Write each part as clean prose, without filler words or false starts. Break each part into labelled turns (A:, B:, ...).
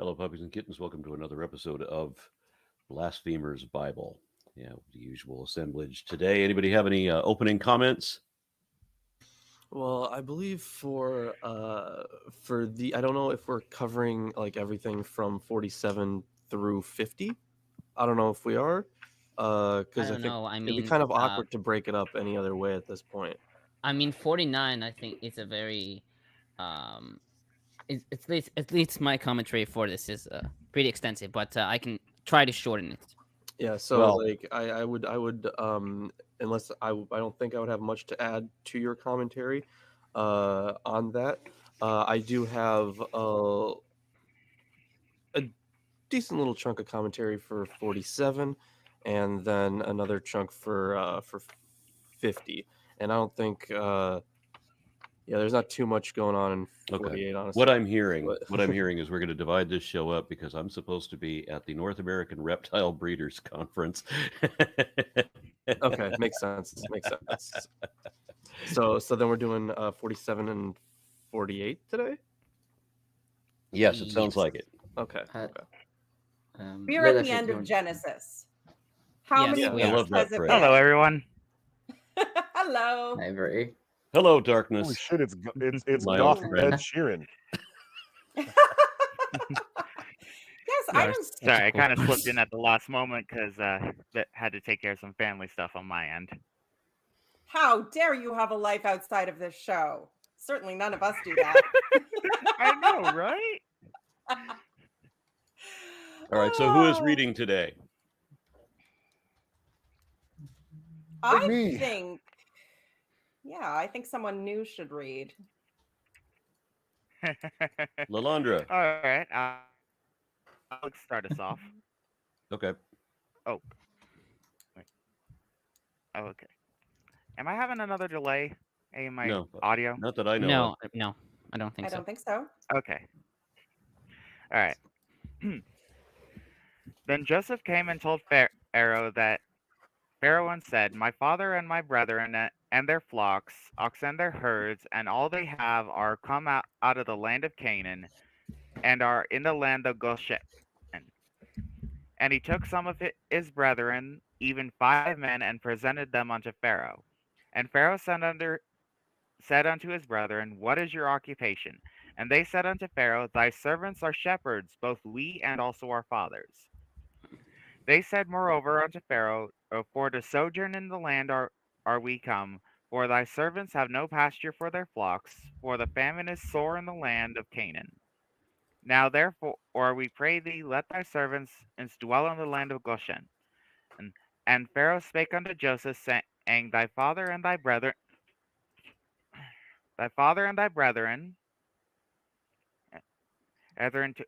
A: Hello, puppies and kittens. Welcome to another episode of Blasphemer's Bible. Yeah, the usual assemblage today. Anybody have any opening comments?
B: Well, I believe for the I don't know if we're covering like everything from 47 through 50. I don't know if we are,
C: I
B: because I
C: don't
B: think
C: know. I
B: it'd be
C: mean,
B: kind of awkward to break it up any other way at this point.
C: 49. I think it's a very, um, at least my commentary for this is pretty extensive, but I can try to shorten it.
B: Yeah, so
A: Well-
B: like I would unless I don't think I would have much to add to your commentary on that. I do have a decent little chunk of commentary for 47, and then another chunk for 50. And I don't think there's not too much going on in 48. Honestly,
A: What I'm hearing,
B: But-
A: what I'm hearing is we're going to divide this show up because I'm supposed to be at the North American Reptile Breeders Conference.
B: Okay, makes sense. Makes sense. So then we're doing 47 and 48 today.
A: Yes, it sounds
C: Yes.
A: like it.
B: Okay.
D: Uh,
B: okay.
E: We're at
D: Lilith,
E: the
D: if
E: end
D: you
E: of
D: want-
E: Genesis. How
C: Yes,
E: many
C: we
A: I
C: are.
E: weeks
A: love that
E: has it
A: phrase.
E: been?
F: Hello, everyone.
E: Hello.
D: Hi, Brie.
A: Hello, darkness.
F: Holy shit! It's
A: My
F: Goth
A: old
F: Ed
A: friend.
F: Sheeran.
E: Yes,
C: You
E: I
C: are
E: don't.
C: such a
G: Sorry, I
C: cool
G: kind of slipped
C: person.
G: in at the last moment because had to take care of some family stuff on my end.
E: How dare you have a life outside of this show? Certainly none of us do that.
G: I know, right?
A: All right, so who is
E: Oh,
A: reading today?
E: I
F: Me.
E: think. Yeah, I think someone new should read.
A: Lalandra.
G: All right, I'll start us off.
A: Okay.
G: Oh, okay. Am I having another delay in my
A: No.
G: audio?
A: Not that I know
C: No,
A: of.
C: no, I don't
E: I
C: think so.
E: don't think so.
G: Okay. All right. Then Joseph came and told Pharaoh that Pharaoh and said, "My father and my brethren and their flocks, oxen and their herds, and all they have are come out of the land of Canaan, and are in the land of Goshen." And he took some of his brethren, even 5 men, and presented them unto Pharaoh. And Pharaoh said unto his brethren, "What is your occupation?" And they said unto Pharaoh, "Thy servants are shepherds, both we and also our fathers." They said moreover unto Pharaoh, "For to sojourn in the land are we come, for thy servants have no pasture for their flocks, for the famine is sore in the land of Canaan. Now therefore, or we pray thee, let thy servants dwell in the land of Goshen." And Pharaoh spake unto Joseph, saying, thy father and thy brethren, to,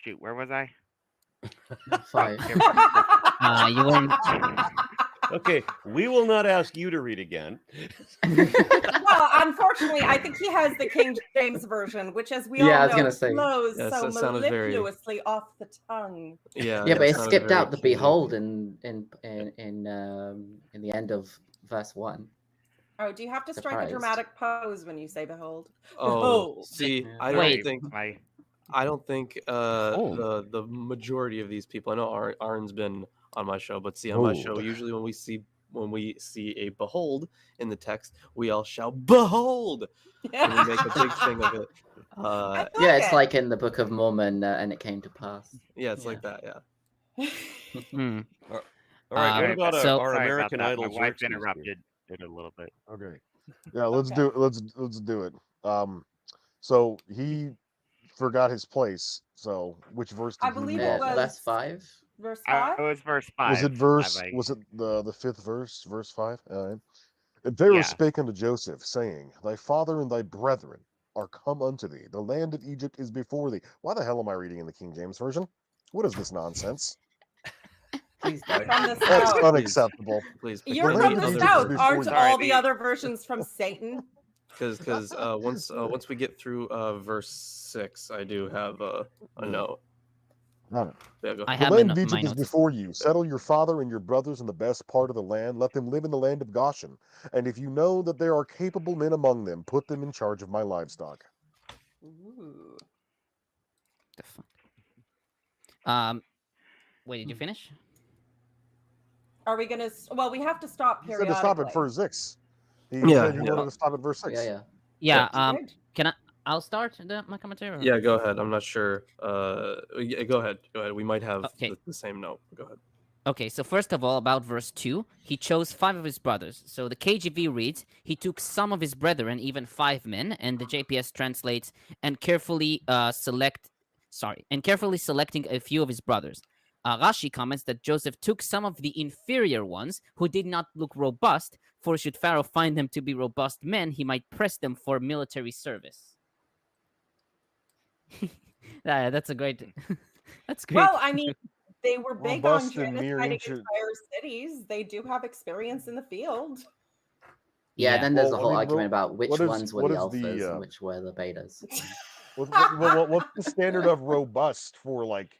G: shoot, where was I?
D: 5.
G: Here we go.
C: You weren't.
A: Okay, we will not ask you to read again.
E: Well, unfortunately, I think he has the King James version, which, as we
D: Yeah, I
E: all
D: was
E: know,
D: gonna say.
E: flows
B: Yes,
E: so
B: that sounded very-
E: mellifluously off the tongue.
B: Yeah.
D: Yeah, but it
B: sounded
D: skipped
B: very
D: out the
B: King James.
D: behold in the end of verse 1.
E: Oh, do you have to strike a
D: Surprised.
E: dramatic pose when you say behold?
B: Oh,
E: Behold.
B: see,
D: Yeah.
B: I don't
C: Wait.
B: think
C: Oh.
B: the majority of these people. I know Arn's been on my show, but see, on my show,
F: Behold.
B: usually when we see a behold in the text, we all shout behold, and we make a big thing of it.
D: Yeah, it's
E: it.
D: like in the Book of Mormon, and it came to pass.
B: Yeah, it's like that. Yeah.
C: Hmm.
A: All right, what
C: Uh,
A: about
C: so-
A: our
G: Sorry about
A: American
G: that.
A: Idol?
G: My wife
A: Xerxes here?
G: interrupted it a little bit.
F: Okay. Yeah, let's
E: Okay.
F: do it. So he forgot his place. So which verse
E: I
F: did he
E: believe
F: leave
E: it
F: off
E: was-
F: at?
D: Verse 5.
E: Verse
G: It
E: 5?
G: was verse 5.
F: Was it verse? Was it the fifth verse? Verse 5. And Pharaoh
G: Yeah.
F: spake unto Joseph, saying, "Thy father and thy brethren are come unto thee. The land of Egypt is before thee." Why the hell am I reading in the King James version? What is this nonsense?
D: Please don't.
E: From the
F: That's
E: south.
F: unacceptable.
B: Please. pick
E: You're
F: The
B: one
E: from
B: of
F: land
E: the
B: these
F: of
B: other
F: Egypt is
E: south.
F: before
E: Aren't
F: you.
E: all
G: Sorry,
E: the other versions from Satan?
B: because once we get through verse 6, I do have a note.
F: No.
B: Yeah, go.
C: I
F: The
C: have
F: land of
C: my
F: Egypt is
C: notes.
F: before you. Settle your father and your brothers in the best part of the land. Let them live in the land of Goshen. And if you know that there are capable men among them, put them in charge of my livestock.
E: Ooh.
C: The fuck? Wait, did you finish?
E: Are we gonna? Well, we have to stop
F: He said to stop at
E: periodically.
F: verse 6. He
B: Yeah,
F: said he
B: yeah.
F: wanted to stop at verse 6.
D: Yeah, yeah.
C: Yeah.
E: Good.
C: Can I'll start my commentary. Or?
B: Yeah, go ahead. I'm not sure. Yeah, go ahead. Go ahead. We might have
C: Okay.
B: the same note. Go ahead.
C: Okay, so first of all, about verse 2, he chose 5 of his brothers. So the KJV reads, he took some of his brethren, even 5 men, and the JPS translates, and carefully selecting a few of his brothers. Rashi comments that Joseph took some of the inferior ones who did not look robust, for should Pharaoh find them to be robust men, he might press them for military service. That's a great... That's great.
E: Well, I mean, they were big on
F: Robust and mere
E: genociding
F: ancient-
E: entire cities. They do have experience in the field.
D: Yeah,
C: Yeah.
D: then there's
F: Well,
D: a whole
F: I mean,
D: argument about which
F: what is-
D: ones were
F: what
D: the
F: is the,
D: alphas and which were the betas.
F: What's the standard of robust for like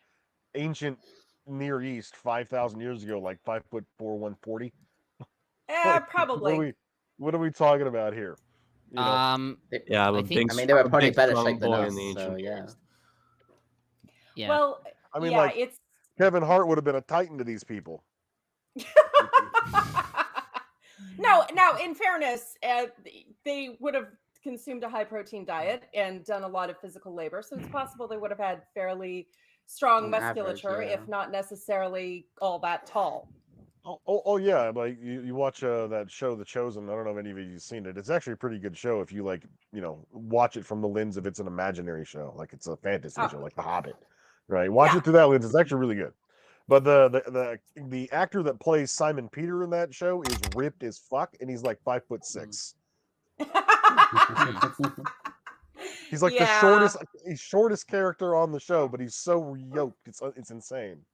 F: ancient Near East 5,000 years ago, like 5'4", 140?
E: Probably.
F: What are we talking about here? You know,
B: Yeah, I'm
C: I
B: a
C: think-
B: big.
D: I mean, they were
B: I'm a
D: probably
B: big,
D: better
B: strong
D: shape than
B: boy
D: us,
B: in the
D: so
B: ancient
D: yeah.
B: years.
C: Yeah.
E: Well,
F: I mean,
E: yeah,
F: like
E: it's
F: Kevin Hart would have been a titan to these people.
E: no. Now, in fairness, they would have consumed a high protein diet and done a lot of physical labor, so it's possible they would have had fairly strong
D: On average,
E: musculature,
D: yeah.
E: if not necessarily all that tall.
F: Oh yeah, like you watch that show, The Chosen. I don't know if any of you have seen it. It's actually a pretty good show if you like, watch it from the lens of it's an imaginary show, like it's a fantasy show, like The Hobbit, right? Watch
E: Yeah.
F: it through that lens. It's actually really good. But the actor that plays Simon Peter in that show is ripped as fuck, and he's like 5'6". He's like
E: Yeah.
F: he's shortest character on the show, but he's so yoked. It's insane.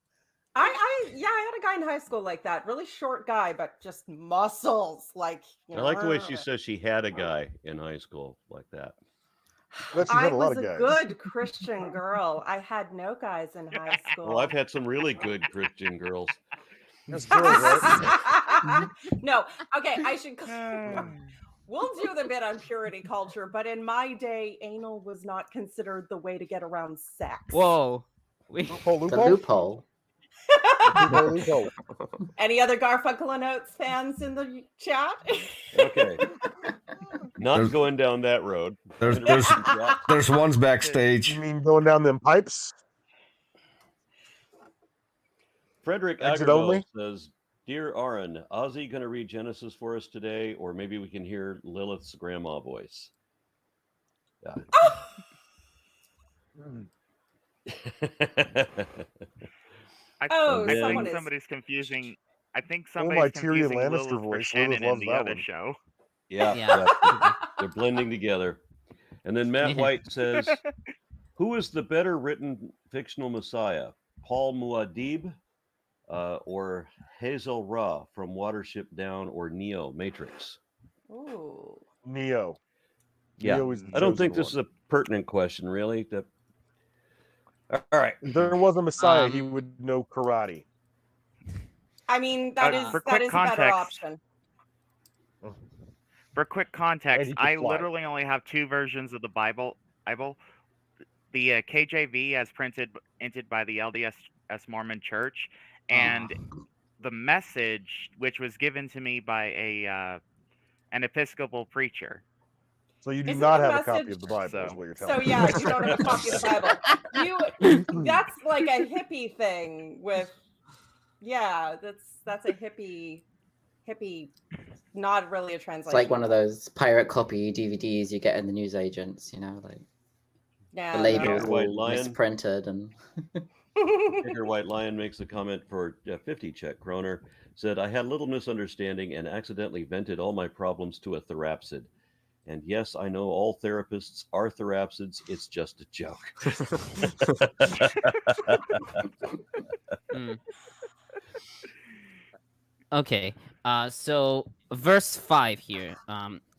E: I had a guy in high school like that, really short guy, but just muscles. Like,
A: I like the way she says she had a guy in high school like that.
F: But she's
E: I
F: had a lot
E: was
F: of
E: a
F: guys.
E: good Christian girl. I had no guys in high school.
A: Well, I've had some really good Christian girls.
F: That's girls, right?
E: No, okay, I should. We'll do the bit on purity culture, but in my day, anal was not considered the way to get around sex.
C: Whoa.
F: Loophole,
D: The
F: loophole?
D: loophole.
F: Loophole.
E: Any other Garfunkel and Oates fans in the chat?
A: Okay. Not going down that road.
H: There's ones
F: You
H: backstage.
F: mean going down them pipes?
A: Frederick
F: Exit
A: Agarwal
F: only?
A: says, "Dear Aaron, Ozzy going to read Genesis for us today, or maybe we can hear Lilith's grandma voice." Yeah.
E: Oh,
G: I
E: someone
G: think
E: is.
G: somebody's confusing. I think
F: Oh,
G: somebody's
F: my Tyrion
G: confusing
F: Lannister
G: Lilith for
F: voice.
G: Shannon
F: Lilith
G: in
F: loves
G: the
F: that
G: other
F: one.
G: show.
A: Yeah,
C: Yeah.
A: they're blending together. And then Matt
C: Yeah.
A: White says, "Who is the better written fictional Messiah, Paul Muad'Dib, or Hazel Ra from Watership Down, or Neo Matrix?"
E: Ooh.
F: Neo.
A: Yeah,
F: Neo is the
A: I don't think
F: chosen
A: this is a pertinent question, really. All right.
F: one. If there was a Messiah, he
C: Um,
F: would know karate.
E: I mean, that is
G: For
E: that
G: quick
E: is a better
G: context,
E: option.
G: For quick context,
F: he could
G: I
F: fly.
G: literally only have 2 versions of the Bible. The KJV as printed by the LDS Mormon Church, and the Message, which was given to me by an Episcopal preacher.
F: So you do
E: Isn't
F: not
E: the
F: have a copy
E: message-
F: of the Bible, is
G: So-
F: what you're telling
E: So
F: me.
E: yeah, you don't have a copy of the Bible. That's like a hippie thing with that's a hippie, not really a translation.
D: It's like one of those pirate copy DVDs you get in the newsagents, like
E: yeah,
D: the labels
A: Tiger White
D: all
A: Lion.
D: misprinted and
A: Tiger White Lion makes a comment for 50 check. Kroner said, "I had a little misunderstanding and accidentally vented all my problems to a therapsid. And yes, I know all therapists are therapsids. It's just a joke."
C: Mm. Okay. So verse 5 here.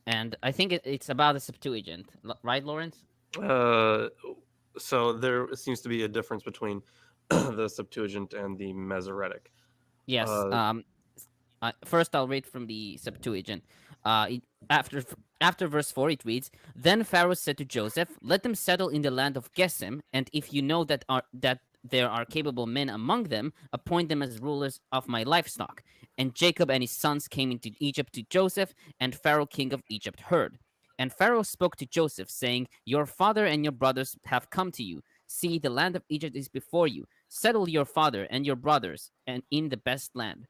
C: And I think it's about the Septuagint, right, Lawrence?
B: So there seems to be a difference between the Septuagint and the Masoretic.
C: Yes. First, I'll read from the Septuagint. After verse 4, it reads, "Then Pharaoh said to Joseph, 'Let them settle in the land of Gesem, and if you know that there are capable men among them, appoint them as rulers of my livestock. And Jacob and his sons came into Egypt to Joseph, and Pharaoh king of Egypt heard. And Pharaoh spoke to Joseph, saying, Your father and your brothers have come to you. See, the land of Egypt is before you. Settle your father and your brothers and in the best land.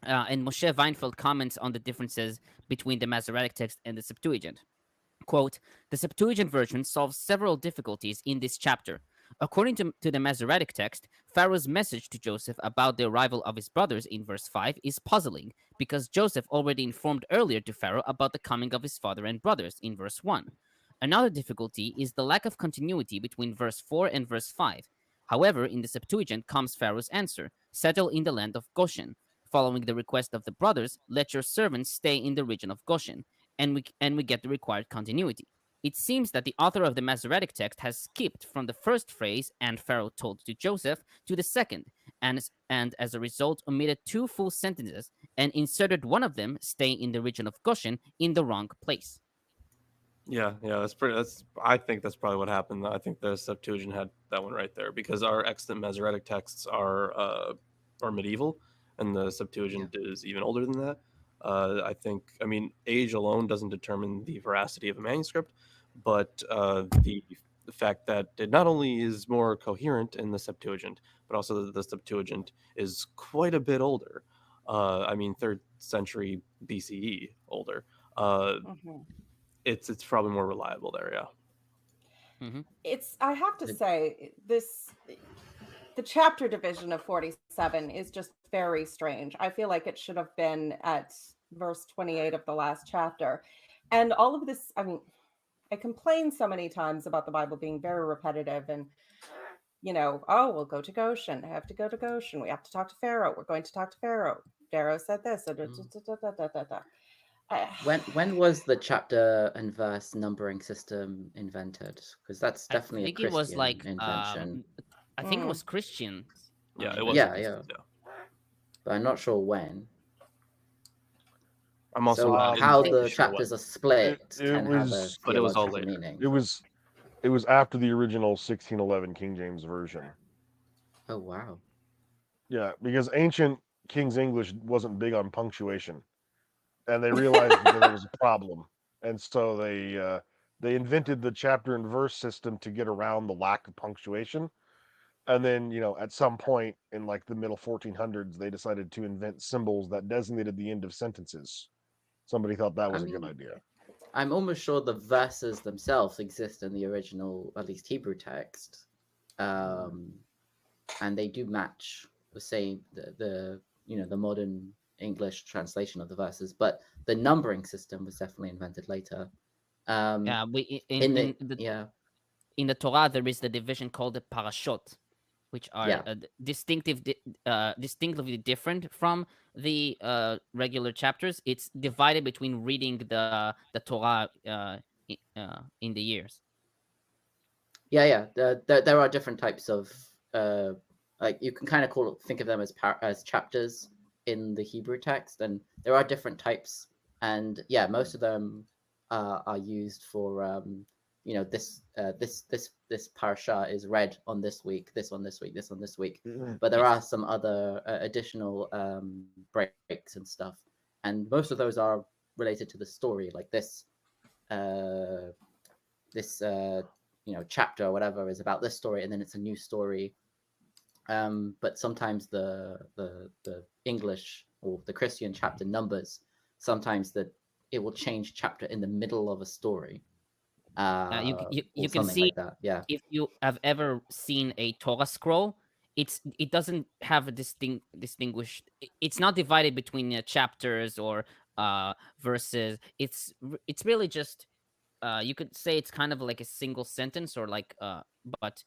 C: And Moshe Weinfeld comments on the differences between the Masoretic text and the Septuagint. Quote, the Septuagint version solves several difficulties in this chapter. According to the Masoretic text, Pharaoh's message to Joseph about the arrival of his brothers in verse 5 is puzzling, because Joseph already informed earlier to Pharaoh about the coming of his father and brothers in verse 1. Another difficulty is the lack of continuity between verse 4 and verse 5. However, in the Septuagint comes Pharaoh's answer, settle in the land of Goshen. Following the request of the brothers, let your servants stay in the region of Goshen, and we get the required continuity. It seems that the author of the Masoretic text has skipped from the first phrase, and Pharaoh told to Joseph, to the second, and as a result omitted two full sentences and inserted one of them, stay in the region of Goshen, in the wrong place.
B: Yeah, I think that's probably what happened. I think the Septuagint had that one right there, because our extant Masoretic texts are medieval, and the Septuagint is even older than that. I mean, age alone doesn't determine the veracity of a manuscript, but the fact that it not only is more coherent in the Septuagint, but also that the Septuagint is quite a bit older. I mean, 3rd century BCE older. It's probably more reliable there, yeah.
E: I have to say, the chapter division of 47 is just very strange. I feel like it should have been at verse 28 of the last chapter. And all of this, I mean, I complain so many times about the Bible being very repetitive and, we'll go to Goshen. I have to go to Goshen. We have to talk to Pharaoh. We're going to talk to Pharaoh. Pharaoh said this.
D: When was the chapter and verse numbering system invented? Because that's definitely a Christian
C: it was like
D: invention.
C: I think it was Christian.
B: Yeah, it was.
D: Yeah. But I'm not sure when.
B: I'm also
D: so
B: not
D: how
B: exactly
D: the
B: sure
D: chapters are split can have a
B: but it was all
D: theological
B: later.
D: meaning.
F: It was after the original 1611 King James version.
D: Oh wow.
F: Yeah, because ancient King's English wasn't big on punctuation, and they realized that there was a problem, and so they invented the chapter and verse system to get around the lack of punctuation. And then, at some point in like the middle 1400s, they decided to invent symbols that designated the end of sentences. Somebody thought that was a good idea.
D: I'm almost sure the verses themselves exist in the original, at least Hebrew text, and they do match the same the modern English translation of the verses, but the numbering system was definitely invented later.
C: In the Torah there is the division called the parashot, which are distinctively different from the regular chapters. It's divided between reading the Torah in the years.
D: There are different types of like you can kind of think of them as chapters in the Hebrew text, and there are different types, and most of them are used for this parasha is read on this week, this on this week, this on this week. But there are some other additional breaks and stuff, and most of those are related to the story, like this chapter or whatever is about this story, and then it's a new story. But sometimes the English or the Christian chapter numbers, sometimes it will change chapter in the middle of a story.
C: You can see
D: like that.
C: If you have ever seen a Torah scroll, it doesn't have a distinguished. It's not divided between chapters or verses. It's really just you could say it's kind of like a single sentence, or like but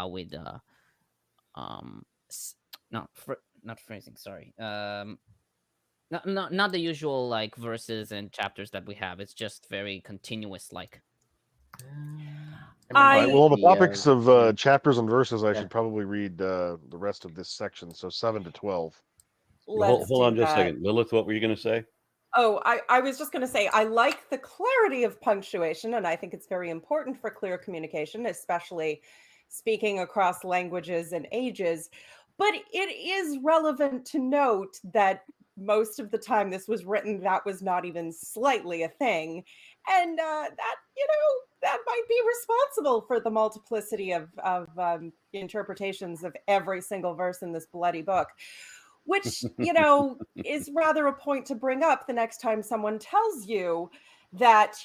C: with not phrasing. Sorry. Not the usual like verses and chapters that we have. It's just very continuous, like.
F: Well, on the topics of chapters and verses, I should probably read the rest of this section. So 7 to 12.
A: Hold on just a second. Lilith, what were you going to say?
E: Oh, I was just going to say, I like the clarity of punctuation, and I think it's very important for clear communication, especially speaking across languages and ages. But it is relevant to note that most of the time this was written, that was not even slightly a thing. And that, that might be responsible for the multiplicity of interpretations of every single verse in this bloody book, which, is rather a point to bring up the next time someone tells you that,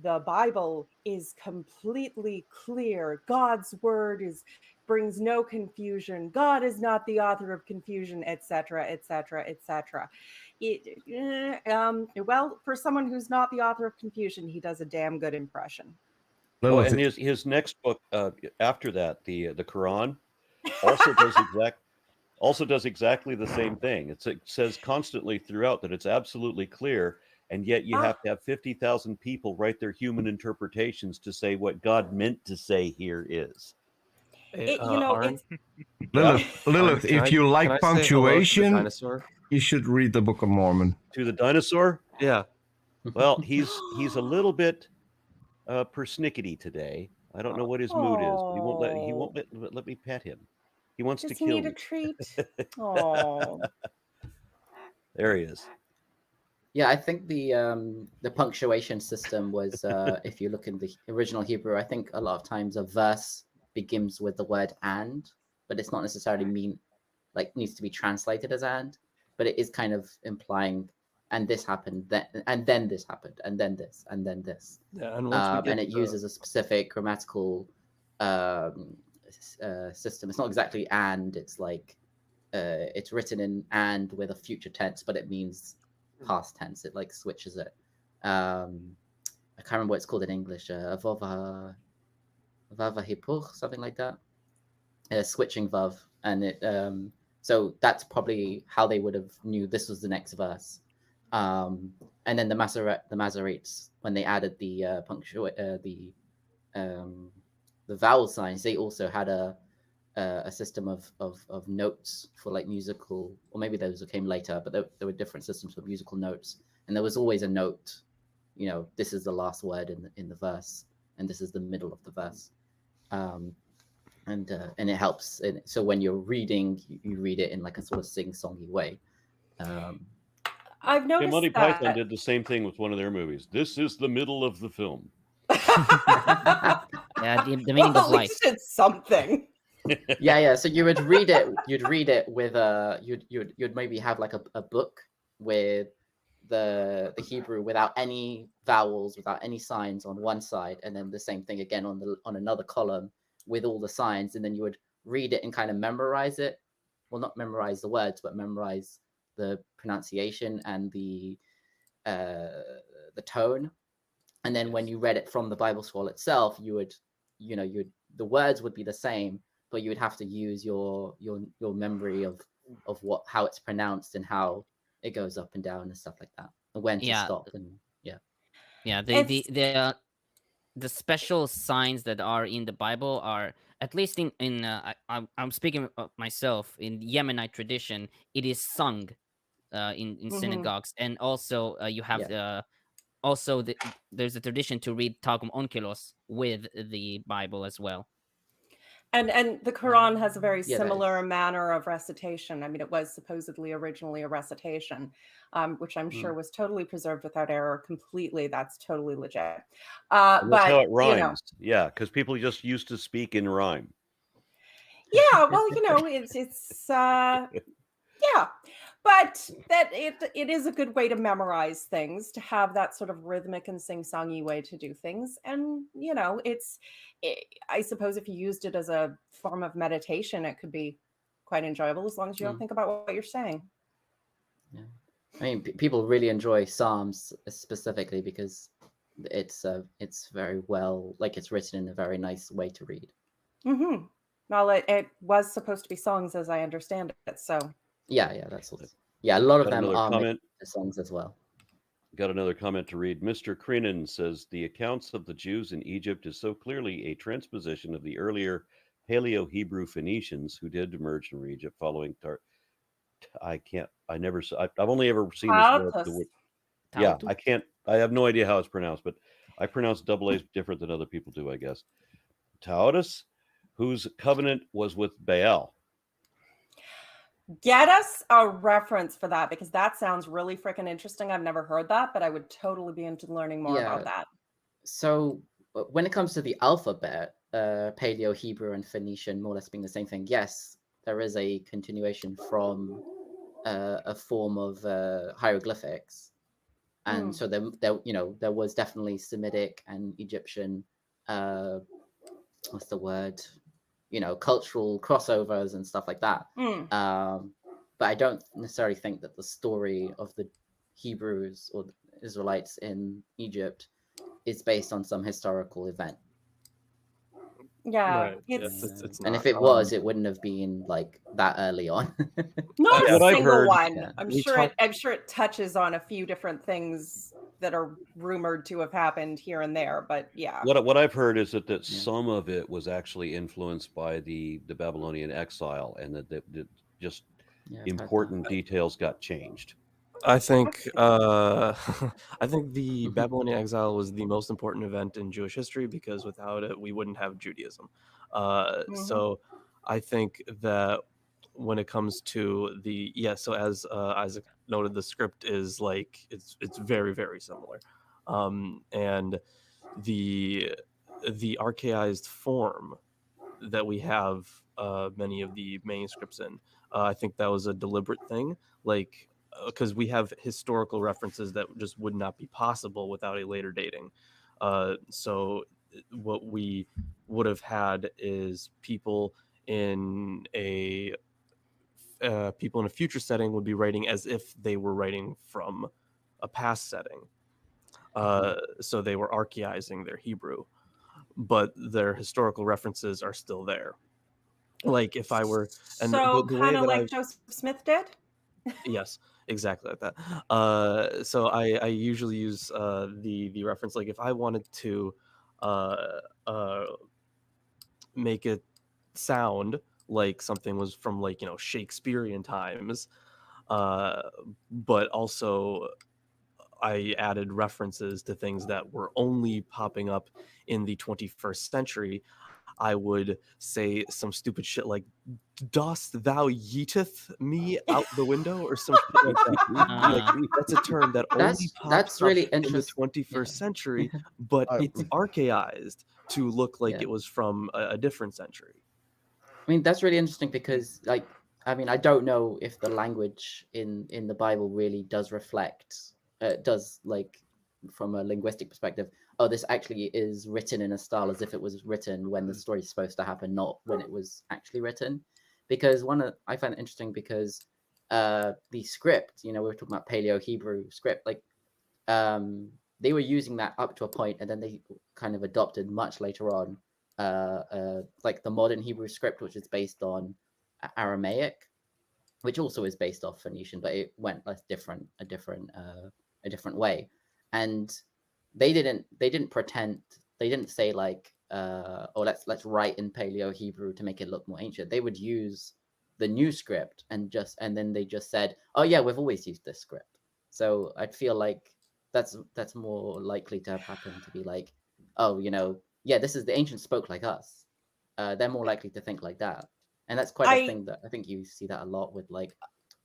E: the Bible is completely clear. God's word brings no confusion. God is not the author of confusion, etc., etc., etc. Well, for someone who's not the author of confusion, he does a damn good impression.
A: Oh,
H: Lilith,
A: and his next book after that, the Quran, also does exactly the same thing. It says constantly throughout that it's absolutely clear, and yet you have to have 50,000 people write their human interpretations to say what God meant to say here is.
B: Aaron,
H: Lilith,
B: can
H: if you
B: can
H: like
B: I say hello to the
H: punctuation,
B: dinosaur?
H: you should read the Book of Mormon.
A: To the dinosaur,
B: Yeah.
A: well, he's a little bit persnickety today. I don't know what his mood is, but he won't let me pet him. He wants
E: Does
A: to
E: he
A: kill
E: need
A: me.
E: a treat? Oh.
A: There he is.
D: Yeah, I think the punctuation system was, if you look in the original Hebrew, I think a lot of times a verse begins with the word "and," but it's not necessarily needs to be translated as "and," but it is kind of implying, and this happened, and then this happened, and then this, and then this.
B: Yeah, and once we get
D: and it uses a specific grammatical system. It's not exactly "and," it's like it's written in "and" with a future tense, but it means past tense. It like switches it. I can't remember what it's called in English. Vava hipur, something like that. Switching vav, and it. So that's probably how they would have knew this was the next verse. And then the Masoretes, when they added the vowel signs, they also had a system of notes for like musical, or maybe those came later, but there were different systems for musical notes, and there was always a note, this is the last word in the verse, and this is the middle of the verse, and it helps. And so when you're reading, you read it in like a sort of sing-songy way.
E: I've noticed
A: Monty
E: that.
A: Python did the same thing with one of their movies. This is the middle of the film.
C: Yeah, the meaning
E: Well,
C: of
E: at
C: life.
E: least it's something.
D: Yeah. So you would read it. You'd read it with you'd maybe have like a book with the Hebrew without any vowels, without any signs on one side, and then the same thing again on another column with all the signs, and then you would read it and kind of memorize it. Well, not memorize the words, but memorize the pronunciation and the tone. And then when you read it from the Bible scroll itself, you would, the words would be the same, but you would have to use your memory of how it's pronounced and how it goes up and down and stuff like that, and when to stop. And
C: yeah, the special signs that are in the Bible are, at least I'm speaking of myself, in Yemenite tradition, it is sung in synagogues, and also you have there's a tradition to read Targum Onkelos with the Bible as well.
E: And the Quran has a very
D: Yeah, that
E: similar
D: is.
E: manner of recitation. I mean, it was supposedly originally a recitation, which I'm sure was totally preserved without error completely. That's totally legit.
A: And that's
E: but
A: how it rhymes. Yeah, because people just used to speak in rhyme.
E: yeah, well, it's yeah, but that it is a good way to memorize things, to have that sort of rhythmic and sing-songy way to do things. And I suppose if you used it as a form of meditation, it could be quite enjoyable, as long as you don't think about what you're saying.
D: Yeah, I mean, people really enjoy Psalms specifically because it's very well, like it's written in a very nice way to read.
E: Mm-hmm. Well, it was supposed to be songs, as I understand it. So
D: Yeah, that's also, a lot of
A: Got
D: them
A: another
D: are
A: comment.
D: songs as well.
A: Got another comment to read. Mr. Crinan says the accounts of the Jews in Egypt is so clearly a transposition of the earlier Paleo-Hebrew Phoenicians who did emerge in Egypt following I've only ever seen this word. Yeah, I have no idea how it's pronounced, but I pronounce double A's different than other people do, I guess. Taotus, whose covenant was with Baal.
E: Get us a reference for that, because that sounds really freaking interesting. I've never heard that, but I would totally be into learning more about that.
D: So when it comes to the alphabet, Paleo, Hebrew, and Phoenician more or less being the same thing, yes, there is a continuation from a form of hieroglyphics. And so there was definitely Semitic and Egyptian, what's the word? Cultural crossovers and stuff like that. But I don't necessarily think that the story of the Hebrews or the Israelites in Egypt is based on some historical event.
E: Yeah,
B: Right.
E: it's
B: It's
D: And
B: not.
D: if it was, it wouldn't have been like that early on.
E: not
A: What
E: a
A: I've
E: single
A: heard-
E: one.
C: Yeah.
E: I'm
B: We
E: sure it touches on a few different things that are rumored to have happened here and there, but yeah.
A: What I've heard is that
D: Yeah.
A: some of it was actually influenced by the Babylonian exile, and that just
D: Yeah, I've heard that.
A: important details got changed.
B: I think I think the Babylonian exile was the most important event in Jewish history, because without it, we wouldn't have Judaism. So I think that when it comes to so as Isaac noted, the script is like it's very, very similar, and the archaized form that we have many of the manuscripts in, I think that was a deliberate thing, like because we have historical references that just would not be possible without a later dating. So what we would have had is people in a future setting would be writing as if they were writing from a past setting. So they were archaizing their Hebrew, but their historical references are still there. Like if I were, and
E: so
B: the way
E: kind of
B: that
E: like
B: I've,
E: Joseph Smith did.
B: yes, exactly like that. So I usually use the reference, like if I wanted to make it sound like something was from like Shakespearean times, but also I added references to things that were only popping up in the 21st century. I would say some stupid shit like, "Dost thou yeeteth me out the window?" or some shit like that. Like, that's a term that only pops
D: That's
B: up
D: really
B: in the
D: interesting.
B: 21st century, but it's archaized to look like it was from a different century.
D: I mean, that's really interesting because, like, I mean, I don't know if the language in the Bible really does reflect, does like from a linguistic perspective. Oh, this actually is written in a style as if it was written when the story's supposed to happen, not when it was actually written. Because I find it interesting because the script, we were talking about Paleo Hebrew script, like they were using that up to a point, and then they kind of adopted much later on like the modern Hebrew script, which is based on Aramaic, which also is based off Phoenician, but it went a different way. And they didn't pretend, they didn't say like, oh, let's write in Paleo Hebrew to make it look more ancient. They would use the new script and then they just said, oh yeah, we've always used this script. So I'd feel like that's more likely to have happened, to be like, oh, yeah, this is the ancients spoke like us. They're more likely to think like that. And that's quite a thing that I think you see that a lot with like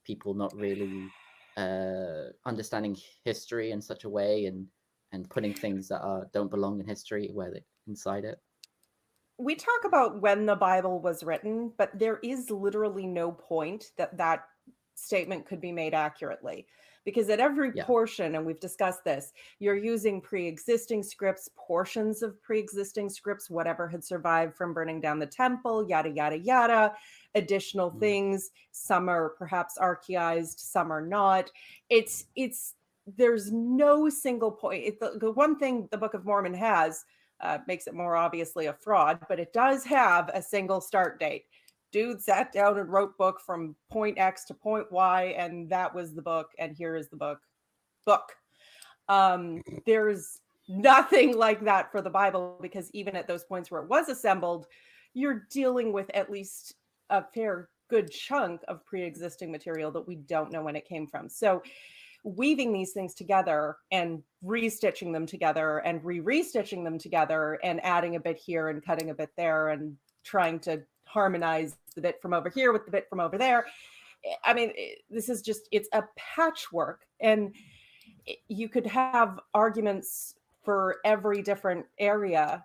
D: people not really understanding history in such a way and putting things that don't belong in history where they inside it.
E: We talk about when the Bible was written, but there is literally no point that statement could be made accurately, because at every portion, and we've discussed this, you're using pre-existing scripts, portions of pre-existing scripts, whatever had survived from burning down the temple, yada, yada, yada, additional things. Some are perhaps archaized, some are not. There's no single point. The one thing the Book of Mormon has makes it more obviously a fraud, but it does have a single start date. Dude sat down and wrote book from point X to point Y, and that was the book, and here is the book. There's nothing like that for the Bible, because even at those points where it was assembled, you're dealing with at least a fair good chunk of pre-existing material that we don't know when it came from. So weaving these things together and restitching them together and restitching them together and adding a bit here and cutting a bit there and trying to harmonize the bit from over here with the bit from over there. I mean, this is just, it's a patchwork, and you could have arguments for every different area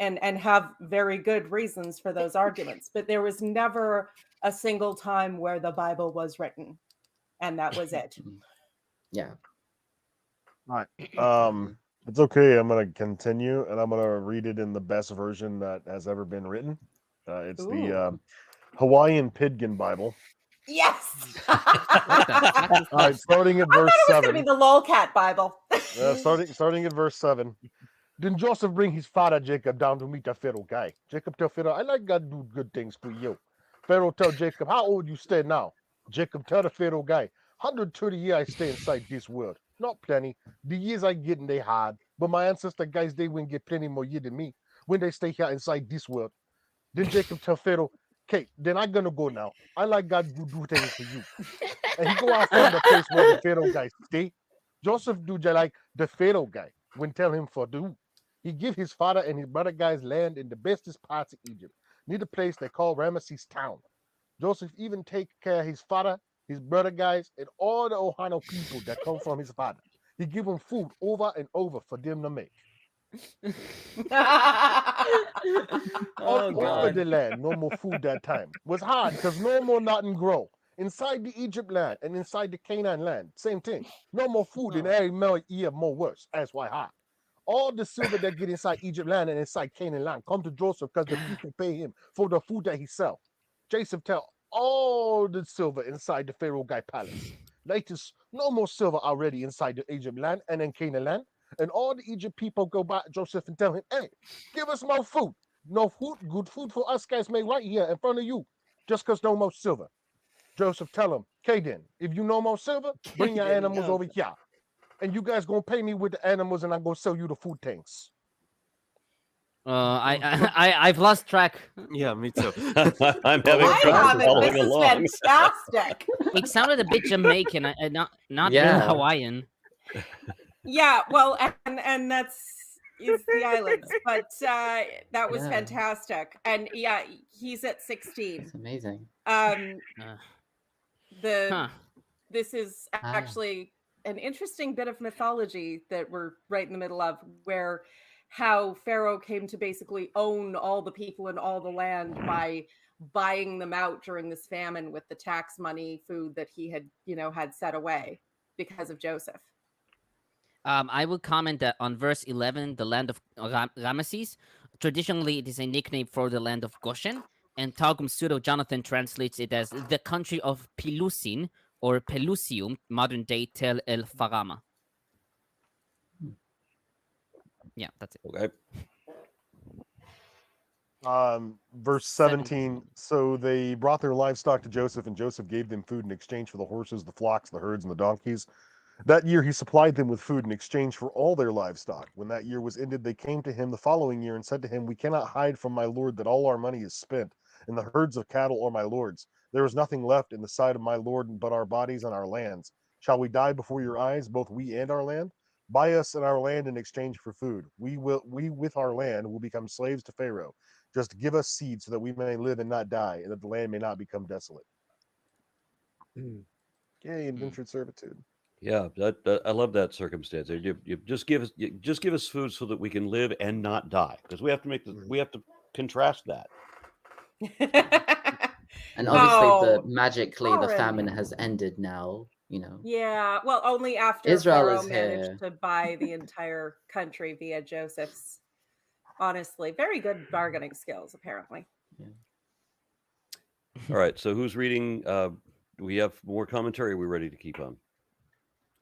E: and have very good reasons for those arguments, but there was never a single time where the Bible was written, and that was it.
D: Yeah.
F: All right. It's okay. I'm gonna continue, and I'm gonna read it in the best version that has ever been written. It's the Hawaiian Pidgin Bible.
E: Yes.
F: All right, starting at verse
E: I thought it was going to
F: 7.
E: be the Lolcat Bible.
F: Starting at verse 7. Then Joseph bring his father Jacob down to meet the Pharaoh guy. Jacob tell Pharaoh, I like God do good things for you. Pharaoh tell Jacob, how old you stay now? Jacob tell the Pharaoh guy, 130 years I stay inside this world. Not plenty. The years I get they hard, but my ancestor guys, they wouldn't get plenty more years than me when they stay here inside this world. Then Jacob tell Pharaoh, okay, then I'm gonna go now. I like God do things for you. And he go out from the place where the Pharaoh guy stay. Joseph do just like the Pharaoh guy when tell him for do. He give his father and his brother guys land in the bestest parts of Egypt, near the place they call Ramesses town. Joseph even take care of his father, his brother guys, and all the Ohio people that come from his father. He give them food over and over for them to make. All over the land, no more food that time. Was hard because no more nothing grow. Inside the Egypt land and inside the Canaan land, same thing. No more food in every year, more worse. That's why hard. All the silver that get inside Egypt land and inside Canaan land come to Joseph because the people pay him for the food that he sell. Joseph tell all the silver inside the Pharaoh guy palace. Latest, no more silver already inside the Egypt land and in Canaan land. And all the Egypt people go by Joseph and tell him, hey, give us more food. No food, good food for us guys made right here in front of you. Just because no more silver. Joseph tell him, okay then, if you no more silver, bring your animals over here. And you guys gonna pay me with the animals and I'm gonna sell you the food tanks.
C: I've lost track.
B: Yeah, me too.
A: I'm having
E: I
A: trouble
E: have it.
A: following
E: This is
A: along.
E: fantastic.
C: It sounded a bit Jamaican, not really
D: Yeah.
C: Hawaiian.
E: Yeah, well, and that's is the islands, but that was
D: Yeah.
E: fantastic. And yeah, he's at 16.
D: It's amazing.
E: This is actually an interesting bit of mythology that we're right in the middle of, where how Pharaoh came to basically own all the people and all the land by buying them out during this famine with the tax money, food that he had, had set away because of Joseph.
C: I will comment that on verse 11, the land of Ramesses, traditionally it is a nickname for the land of Goshen, and Targum Pseudo Jonathan translates it as the country of Pelusin, or Pelusium, modern day Tel El Farama. Yeah, that's it.
A: Okay.
F: Verse 17. So they brought their livestock to Joseph, and Joseph gave them food in exchange for the horses, the flocks, the herds, and the donkeys. That year he supplied them with food in exchange for all their livestock. When that year was ended, they came to him the following year and said to him, we cannot hide from my lord that all our money is spent, and the herds of cattle are my lord's. There is nothing left in the sight of my lord but our bodies and our lands. Shall we die before your eyes, both we and our land? Buy us and our land in exchange for food. We with our land will become slaves to Pharaoh. Just give us seed so that we may live and not die, and that the land may not become desolate. Yay, indentured servitude.
A: Yeah, that I love that circumstance. You just give us food so that we can live and not die, because we have to contrast that.
D: And obviously,
E: No,
D: magically, the
E: Lauren.
D: famine has ended now.
E: Yeah, well, only after
D: Israel
E: Pharaoh
D: is
E: managed
D: here.
E: to buy the entire country via Joseph's, honestly, very good bargaining skills, apparently.
A: All right, so who's reading? Do we have more commentary? Are we ready to keep on?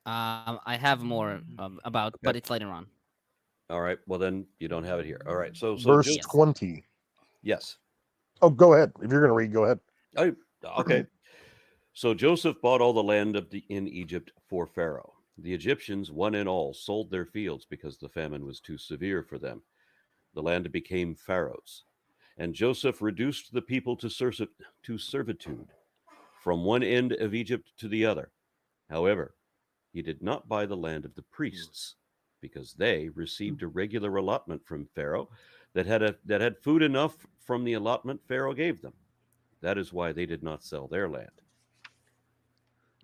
C: I have more about, but it's later on.
A: All right, well then you don't have it here. All right, so
F: Verse
A: just,
F: 20.
A: yes.
F: Oh, go ahead. If you're going to read, go ahead.
A: Okay. So Joseph bought all the land in Egypt for Pharaoh. The Egyptians, one and all, sold their fields because the famine was too severe for them. The land became Pharaoh's. And Joseph reduced the people to servitude from one end of Egypt to the other. However, he did not buy the land of the priests because they received a regular allotment from Pharaoh, that had food enough from the allotment Pharaoh gave them. That is why they did not sell their land.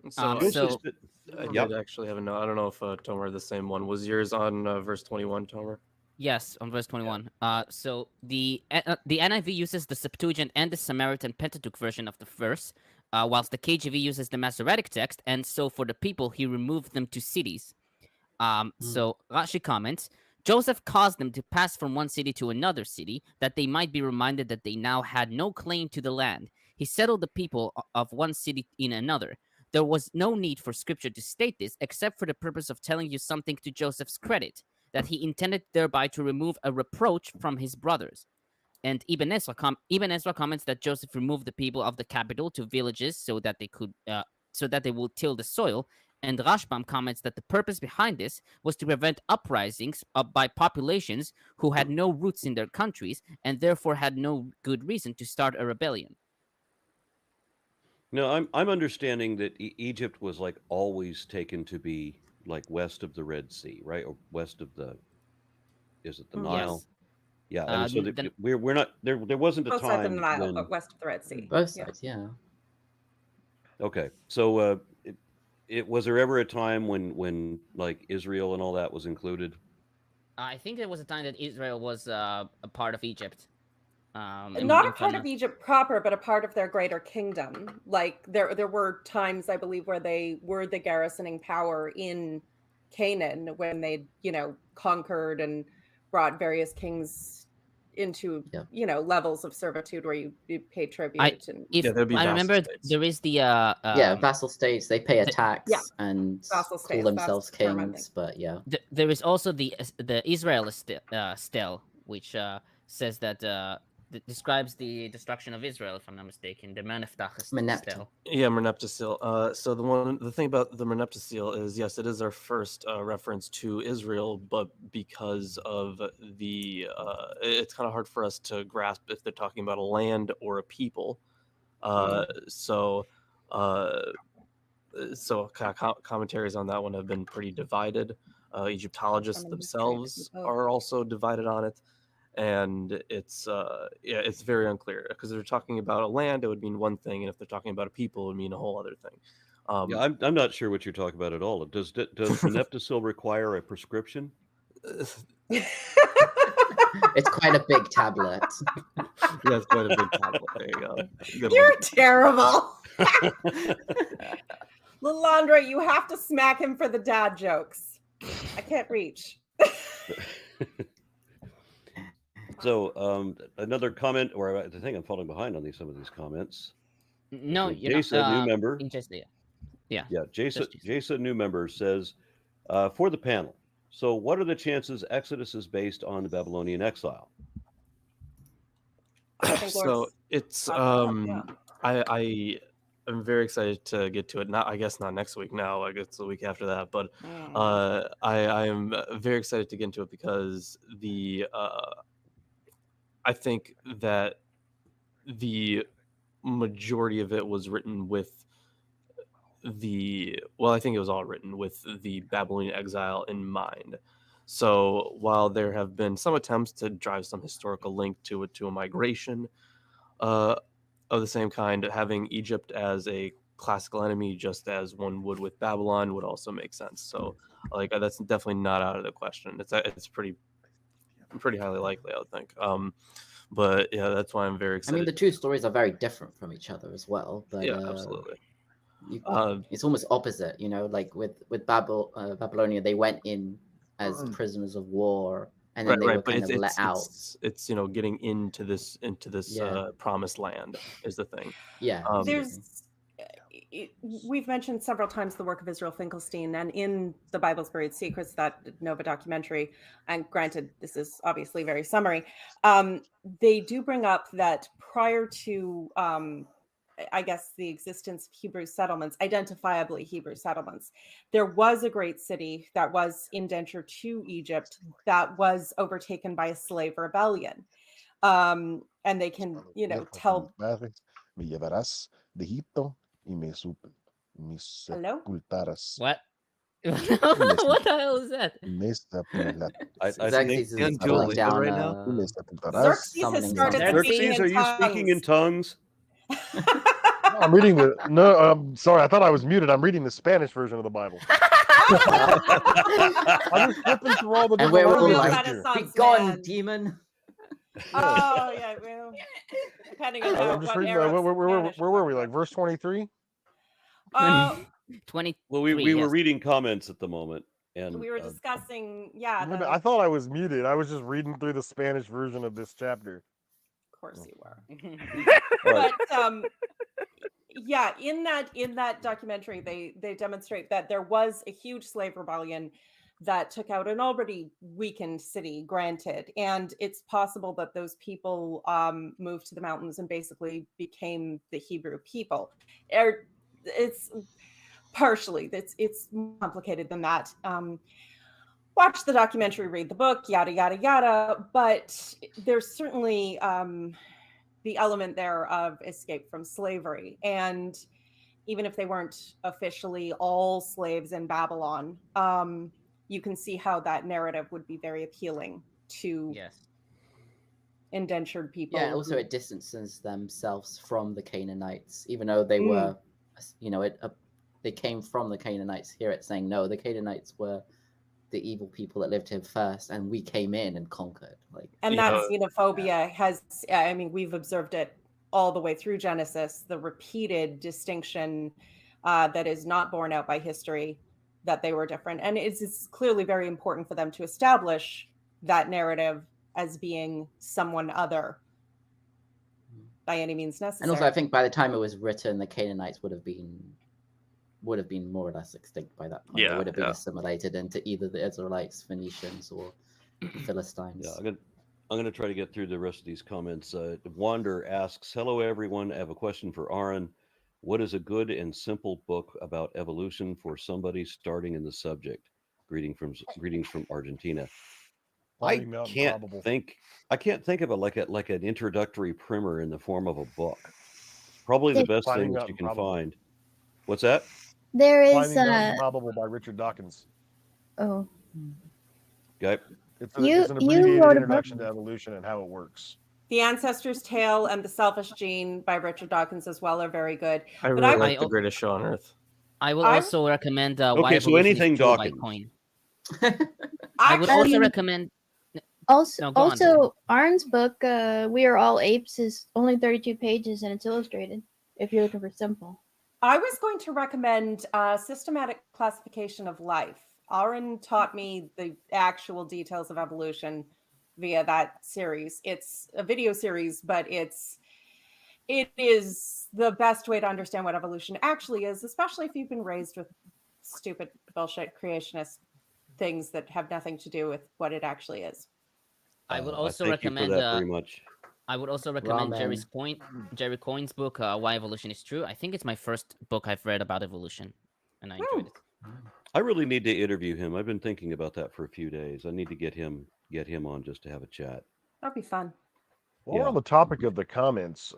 B: So,
A: Joseph
C: So
B: I
A: Yep.
B: did actually have a note. I don't know if Tomer the same one. Was yours on verse 21, Tomer?
C: yes, on verse 21. So the NIV uses the Septuagint and the Samaritan Pentateuch version of the verse, whilst the KJV uses the Masoretic text. And so for the people, he removed them to cities. So Rashi comments, Joseph caused them to pass from one city to another city, that they might be reminded that they now had no claim to the land. He settled the people of one city in another. There was no need for scripture to state this, except for the purpose of telling you something to Joseph's credit, that he intended thereby to remove a reproach from his brothers. And Ibn Ezra comments that Joseph removed the people of the capital to villages so that they would till the soil. And Rashbam comments that the purpose behind this was to prevent uprisings by populations who had no roots in their countries and therefore had no good reason to start a rebellion.
A: No, I'm understanding that Egypt was like always taken to be like west of the Red Sea, right? Or west of is it the Nile?
C: Yes.
A: Yeah, and so we're not there. There wasn't a
E: Both sides of
A: time
E: the Nile,
A: when.
E: but west of the Red Sea.
D: Both sides, yeah.
A: Okay, so was there ever a time when like Israel and all that was included?
C: I think there was a time that Israel was a part of Egypt.
E: Not a part of Egypt proper, but a part of their greater kingdom. Like there were times, I believe, where they were the garrisoning power in Canaan when they, conquered and brought various kings into, levels of servitude where you pay tribute.
C: I remember
B: states.
C: there is the
D: vassal states. They pay a tax and
E: vassal
D: call
E: states,
D: themselves
E: that's the term, I
D: kings. But yeah,
C: there is also the Israel stele, which says that describes the destruction of Israel, if I'm not mistaken. The Menephta stele.
B: Yeah, Merneptah seal. So the thing about the Merneptah seal is, yes, it is our first reference to Israel, but because of it's kind of hard for us to grasp if they're talking about a land or a people. So commentaries on that one have been pretty divided. Egyptologists themselves are also divided on it. And it's very unclear, because if they're talking about a land, it would mean one thing, and if they're talking about a people, it would mean a whole other thing.
A: Yeah, I'm not sure what you're talking about at all. Does Meneptah require a prescription?
D: it's quite a big tablet.
B: Yeah, it's quite a big tablet. There you go.
E: You're terrible. Little Andre, you have to smack him for the dad jokes. I can't reach.
A: So another comment, or I think I'm falling behind on some of these comments.
C: No,
A: Jason, new member.
C: Yeah.
A: Jason, new member says, for the panel. So, what are the chances Exodus is based on the Babylonian exile?
B: So it's I am very excited to get to it. I guess not next week. Now, I guess the week after that. But I am very excited to get into it because I think that the majority of it was written with I think it was all written with the Babylonian exile in mind. So while there have been some attempts to drive some historical link to a migration of the same kind, having Egypt as a classical enemy, just as one would with Babylon, would also make sense. So like that's definitely not out of the question. It's pretty highly likely, I would think. But yeah, that's why I'm very excited.
D: I mean, the two stories are very different from each other as well. But
B: yeah, absolutely.
D: It's almost opposite, like with Babylonia, they went in as prisoners of war, and then they were kind of let out.
B: It's getting into this promised land is the thing.
D: Yeah,
E: we've mentioned several times the work of Israel Finkelstein, and in the Bible's Buried Secrets, that Nova documentary, and granted, this is obviously very summary, they do bring up that prior to I guess the existence of Hebrew settlements, identifiably Hebrew settlements, there was a great city that was indentured to Egypt that was overtaken by a slave rebellion. And they can, tell.
F: Me llevarás de Egipto y me sepultarás.
C: What? What the hell is that?
A: I think
D: Xerxes is
B: And
D: settling
B: Julie
D: down.
B: right now?
E: Xerxes has
D: summoning
E: started
D: something.
E: speaking
A: Xerxes,
E: in
A: are you speaking in
E: tongues.
A: tongues?
F: I'm reading the no. I'm sorry. I thought I was muted. I'm reading the Spanish version of the Bible. I'm just flipping through all the
D: And
F: different
D: we're all
E: Real
F: languages
D: like,
F: here.
E: Renaissance
D: "Be gone,
E: man.
D: demon!"
E: Oh yeah, well, depending on
F: I'm just
E: what
F: reading.
E: era of
F: Where
E: Spanish
F: were
E: you're
F: we?
E: talking
F: Like verse 23.
E: about.
C: 20.
A: Well, we were
C: yes.
A: reading comments at the moment, and
E: We were discussing,
F: Wait a minute, I
E: the,
F: thought I was muted. I was just reading through the Spanish version of this chapter.
E: of course you were.
A: all right.
E: But yeah, in that documentary, they demonstrate that there was a huge slave rebellion that took out an already weakened city, granted, and it's possible that those people moved to the mountains and basically became the Hebrew people. It's partially it's more complicated than that. Watch the documentary, read the book, yada yada yada, but there's certainly the element there of escape from slavery. And even if they weren't officially all slaves in Babylon, you can see how that narrative would be very appealing to
C: Yes.
E: indentured people.
D: Yeah, and also it distances themselves from the Canaanites, even though they were, they came from the Canaanites. Here it's saying, no, the Canaanites were the evil people that lived here first, and we came in and conquered.
E: And that xenophobia has, I mean, we've observed it all the way through Genesis, the repeated distinction that is not borne out by history, that they were different. And it's clearly very important for them to establish that narrative as being someone other by any means necessary.
D: And also, I think by the time it was written, the Canaanites would have been more or less extinct by that point. They would have been assimilated into either the Israelites, Phoenicians, or Philistines.
A: Yeah, I'm gonna try to get through the rest of these comments. Wander asks, "Hello everyone. I have a question for Aaron. What is a good and simple book about evolution for somebody starting in the subject? Greetings from Argentina." I can't think of it like an introductory primer in the form of a book. Probably the best thing that you can find. What's that?
I: There is
F: Finding Out Improbable by Richard Dawkins.
I: Oh.
A: Okay.
F: It's an abbreviated introduction to evolution and how it works.
E: The Ancestor's Tale and The Selfish Gene by Richard Dawkins as well are very good.
B: I really like The Greatest Show on Earth.
C: I will also recommend Why
A: okay, so
C: Evolution
A: anything
C: is True by
A: Dawkins.
C: Coin. I would also recommend.
I: Also,
C: No, go on,
I: Arn's book, We Are All Apes, is only 32 pages and it's illustrated. If you're looking for simple.
E: I was going to recommend Systematic Classification of Life. Aaron taught me the actual details of evolution via that series. It's a video series, but it is the best way to understand what evolution actually is, especially if you've been raised with stupid bullshit creationist things that have nothing to do with what it actually is.
C: I would also
A: thank you for
C: recommend
A: that very much.
C: I would also recommend Jerry Coyne's book, Why Evolution is True. I think it's my first book I've read about evolution, and I enjoyed it.
A: I really need to interview him. I've been thinking about that for a few days. I need to get him on just to have a chat.
E: That'd be fun.
F: Well, on the topic of the comments,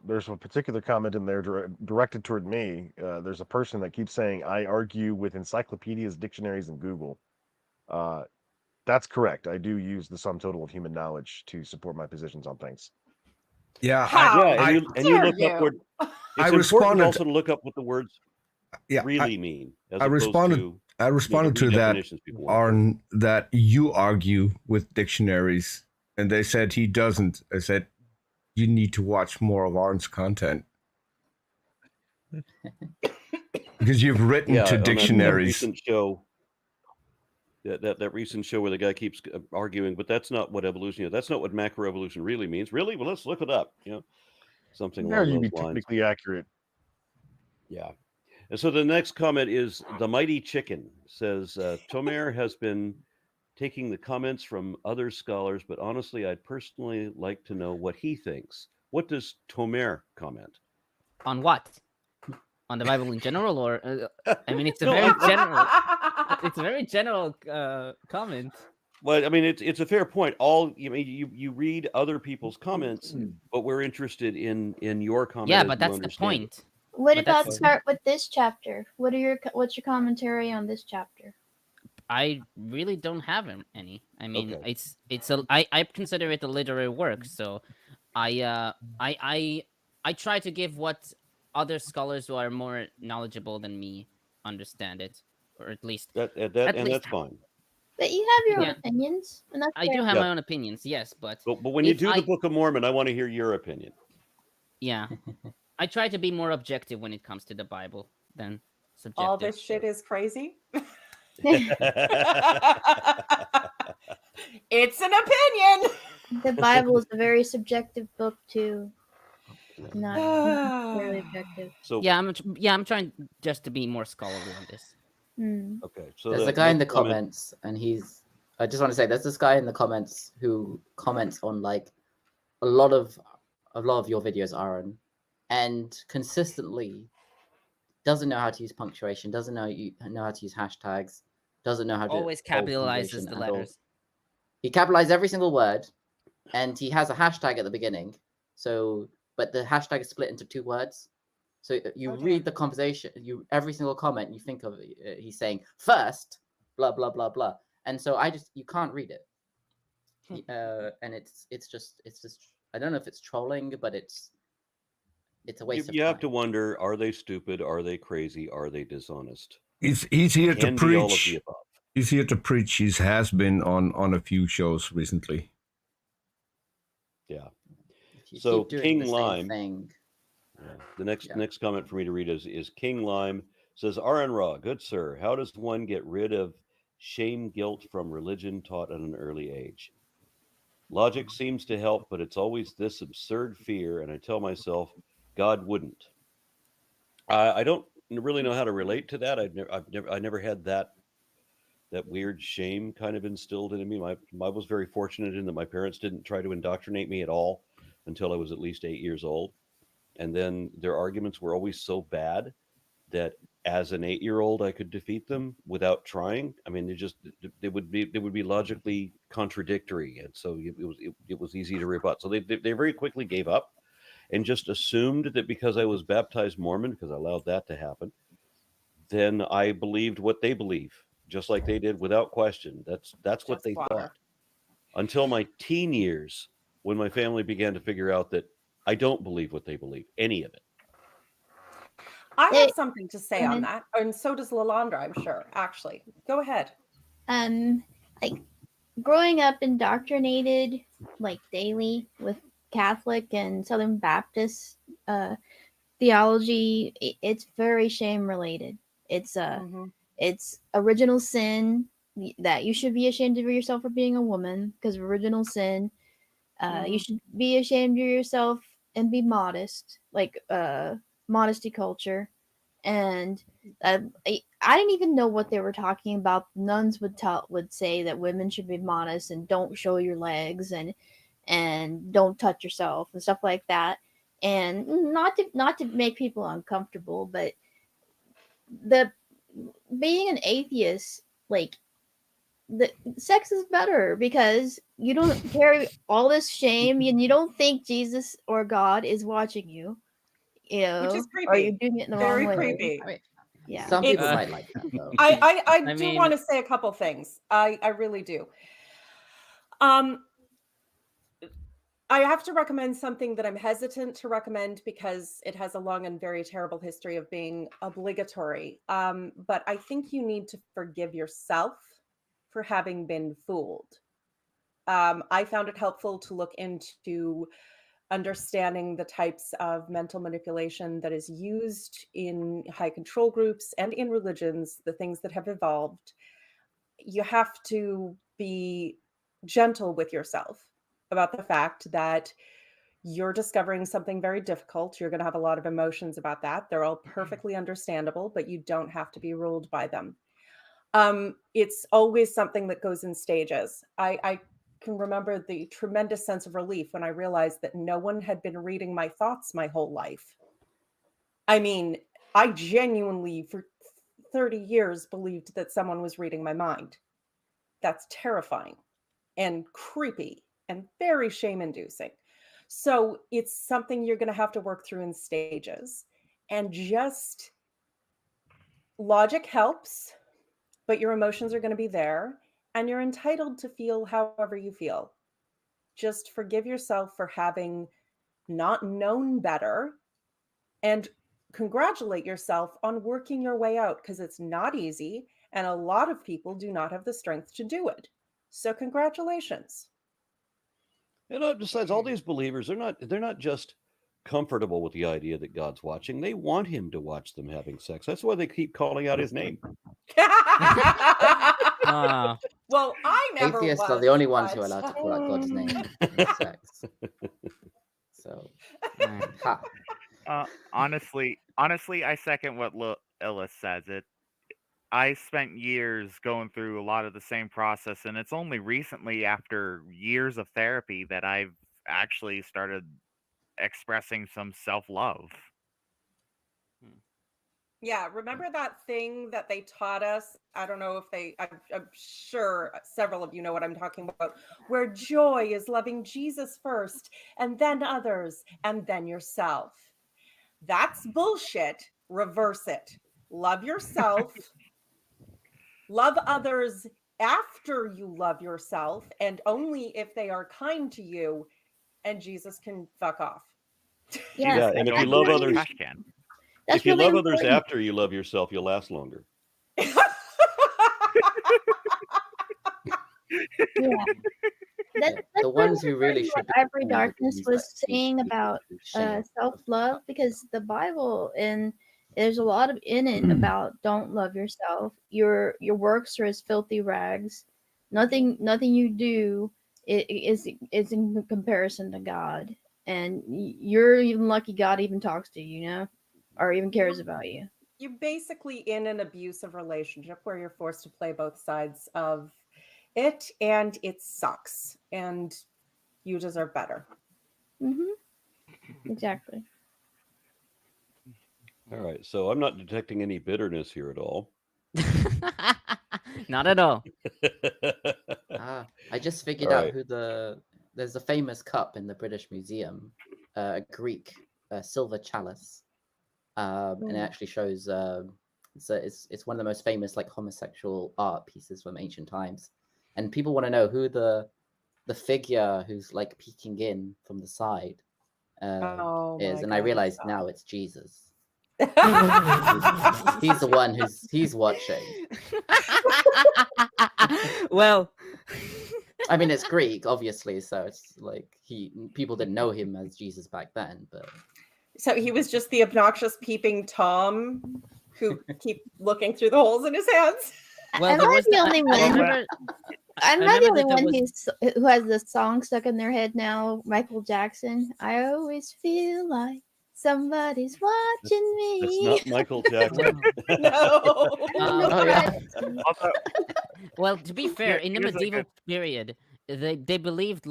F: there's a particular comment in there directed toward me. There's a person that keeps saying, I argue with encyclopedias, dictionaries, and Google. That's correct. I do use the sum total of human knowledge to support my positions on things.
H: Yeah,
A: and you look up what it's important also to look up what the words really mean.
H: I responded to that, Arn, that you argue with dictionaries, and they said he doesn't. I said you need to watch more of Arn's content because you've written to dictionaries.
A: That recent show where the guy keeps arguing, but that's not what evolution is. That's not what macroevolution really means. Really? Well, let's look it up. Something along those lines.
F: Technically accurate.
A: Yeah. And so the next comment is The Mighty Chicken says, Tomer has been taking the comments from other scholars, but honestly, I'd personally like to know what he thinks. What does Tomer comment?
C: On what? On the Bible in general, or I mean, it's a very general. It's a very general comment.
A: Well, I mean, it's a fair point. You read other people's comments, but we're interested in your comments.
C: Yeah, but that's the point.
I: What
C: But
I: about
C: that's-
I: start with this chapter? What's your commentary on this chapter?
C: I really don't have any. I mean,
A: Okay.
C: I consider it a literary work, so I try to give what other scholars who are more knowledgeable than me understand it, or at least
A: That's
C: least
A: fine.
I: But you have your
C: Yeah.
I: own opinions, and that's
C: I
I: fair.
C: do have
A: Yeah.
C: my own opinions, yes, but
A: But when you
C: if
A: do
C: I-
A: the Book of Mormon, I want to hear your opinion.
C: yeah, I try to be more objective when it comes to the Bible than subjective.
E: All this shit is crazy. It's an opinion.
I: The Bible is a very subjective book too, not necessarily objective.
A: So
C: I'm trying just to be more scholarly on this.
A: okay, so
D: There's a guy in the comments, and I just want to say, there's this guy in the comments who comments on like a lot of your videos, Aaron, and consistently doesn't know how to use punctuation, doesn't know how to use hashtags, doesn't know how to
C: Always
D: hold
C: capitalizes
D: punctuation
C: the
D: and all.
C: letters.
D: He capitalized every single word, and he has a hashtag at the beginning. So, but the hashtag is split into 2 words. So you read the conversation, every single comment, you think of he's saying first, blah blah blah blah, and so you can't read it, and it's just I don't know if it's trolling, but it's a waste of
A: you
D: time.
A: have to wonder: are they stupid? Are they crazy? Are they dishonest?
H: He's here to
A: Can be all of the
H: preach.
A: above.
H: He's here to preach. He has been on a few shows recently.
A: Yeah.
D: If you
A: So
D: keep doing
A: King
D: the same
A: Lime.
D: thing,
A: Yeah. The next comment for me to read is King Lime says, "R.N. Raw, good sir, how does one get rid of shame, guilt from religion taught at an early age? Logic seems to help, but it's always this absurd fear, and I tell myself, God wouldn't." I don't really know how to relate to that. I never had that weird shame kind of instilled into me. I was very fortunate in that my parents didn't try to indoctrinate me at all until I was at least 8 years old. And then their arguments were always so bad that as an 8-year-old I could defeat them without trying. I mean, they would be logically contradictory, and so it was easy to rebut. So they very quickly gave up and just assumed that because I was baptized Mormon, because I allowed that to happen, then I believed what they believe, just like they did, without question. That's what they thought. Until my teen years, when my family began to figure out that I don't believe what they believe, any of it.
E: I have something to say on that, and so does Lalandra, I'm sure. Actually, go ahead.
I: Like growing up indoctrinated like daily with Catholic and Southern Baptist theology, it's very shame related. It's it's original sin that you should be ashamed of yourself for being a woman because of original sin. You should be ashamed of yourself and be modest, like modesty culture. And I didn't even know what they were talking about. Nuns would say that women should be modest and don't show your legs and don't touch yourself and stuff like that. And not to make people uncomfortable, but being an atheist, like the sex is better because you don't carry all this shame and you don't think Jesus or God is watching you. You know,
E: which is creepy.
I: or you're doing it in the
E: Very
I: wrong way.
E: creepy.
D: I mean,
I: Yeah,
D: some people might like that though.
E: I do
C: mean-
E: want to say a couple things. I really do. I have to recommend something that I'm hesitant to recommend because it has a long and very terrible history of being obligatory. But I think you need to forgive yourself for having been fooled. I found it helpful to look into understanding the types of mental manipulation that is used in high control groups and in religions, the things that have evolved. You have to be gentle with yourself about the fact that you're discovering something very difficult. You're going to have a lot of emotions about that. They're all perfectly understandable, but you don't have to be ruled by them. It's always something that goes in stages. I can remember the tremendous sense of relief when I realized that no one had been reading my thoughts my whole life. I mean, I genuinely, for 30 years, believed that someone was reading my mind. That's terrifying and creepy and very shame-inducing. So it's something you're going to have to work through in stages. and just logic helps, but your emotions are going to be there, and you're entitled to feel however you feel. Just forgive yourself for having not known better, and congratulate yourself on working your way out, because it's not easy, and a lot of people do not have the strength to do it. So congratulations.
A: And besides, all these believers, they're not just comfortable with the idea that God's watching. They want him to watch them having sex. That's why they keep calling out his name.
E: Well, I never
D: Atheists
E: was,
D: are the only ones who are
E: but-
D: allowed to call out God's name in sex. So, ha.
G: Honestly, I second what Illis says. I spent years going through a lot of the same process, and it's only recently, after years of therapy, that I've actually started expressing some self-love.
E: Yeah, remember that thing that they taught us? I don't know if I'm sure several of you know what I'm talking about, where joy is loving Jesus first, and then others, and then yourself. That's bullshit. Reverse it. Love yourself. Love others after you love yourself, and only if they are kind to you, and Jesus can fuck off.
A: Yeah, and if you love others, if you love others after you love yourself, you'll last longer.
I: Yeah. That's
D: The ones who really should be
I: Ivory
D: doing the
I: Darkness
D: things
I: was
D: that teach
I: saying
D: people
I: about
D: to shame.
I: self-love, because the Bible, and there's a lot of in it about don't love yourself. Your works are as filthy rags. Nothing you do is in comparison to God, and you're even lucky God even talks to you, you know, or even cares about you.
E: You're basically in an abusive relationship where you're forced to play both sides of it, and it sucks, and you deserve better.
I: Exactly.
A: All right, so I'm not detecting any bitterness here at all.
C: Not at all.
D: I just figured
A: All
D: out
A: right.
D: who there's a famous cup in the British Museum, a Greek silver chalice, and it actually shows it's one of the most famous like homosexual art pieces from ancient times, and people want to know who the figure who's like peeking in from the side is, and I realized now it's Jesus. He's the one he's watching.
C: Well,
D: I mean, it's Greek, obviously, so it's like people didn't know him as Jesus back then, but
E: So he was just the obnoxious peeping Tom who keep looking through the holes in his hands.
C: well,
I: Am
C: there
I: I
C: was
I: the only one? I'm not the only one who has the song stuck in their head now. Michael Jackson. I always feel like somebody's watching me.
A: That's not Michael Jackson.
E: No.
C: Well, to be fair, in the medieval period, they believed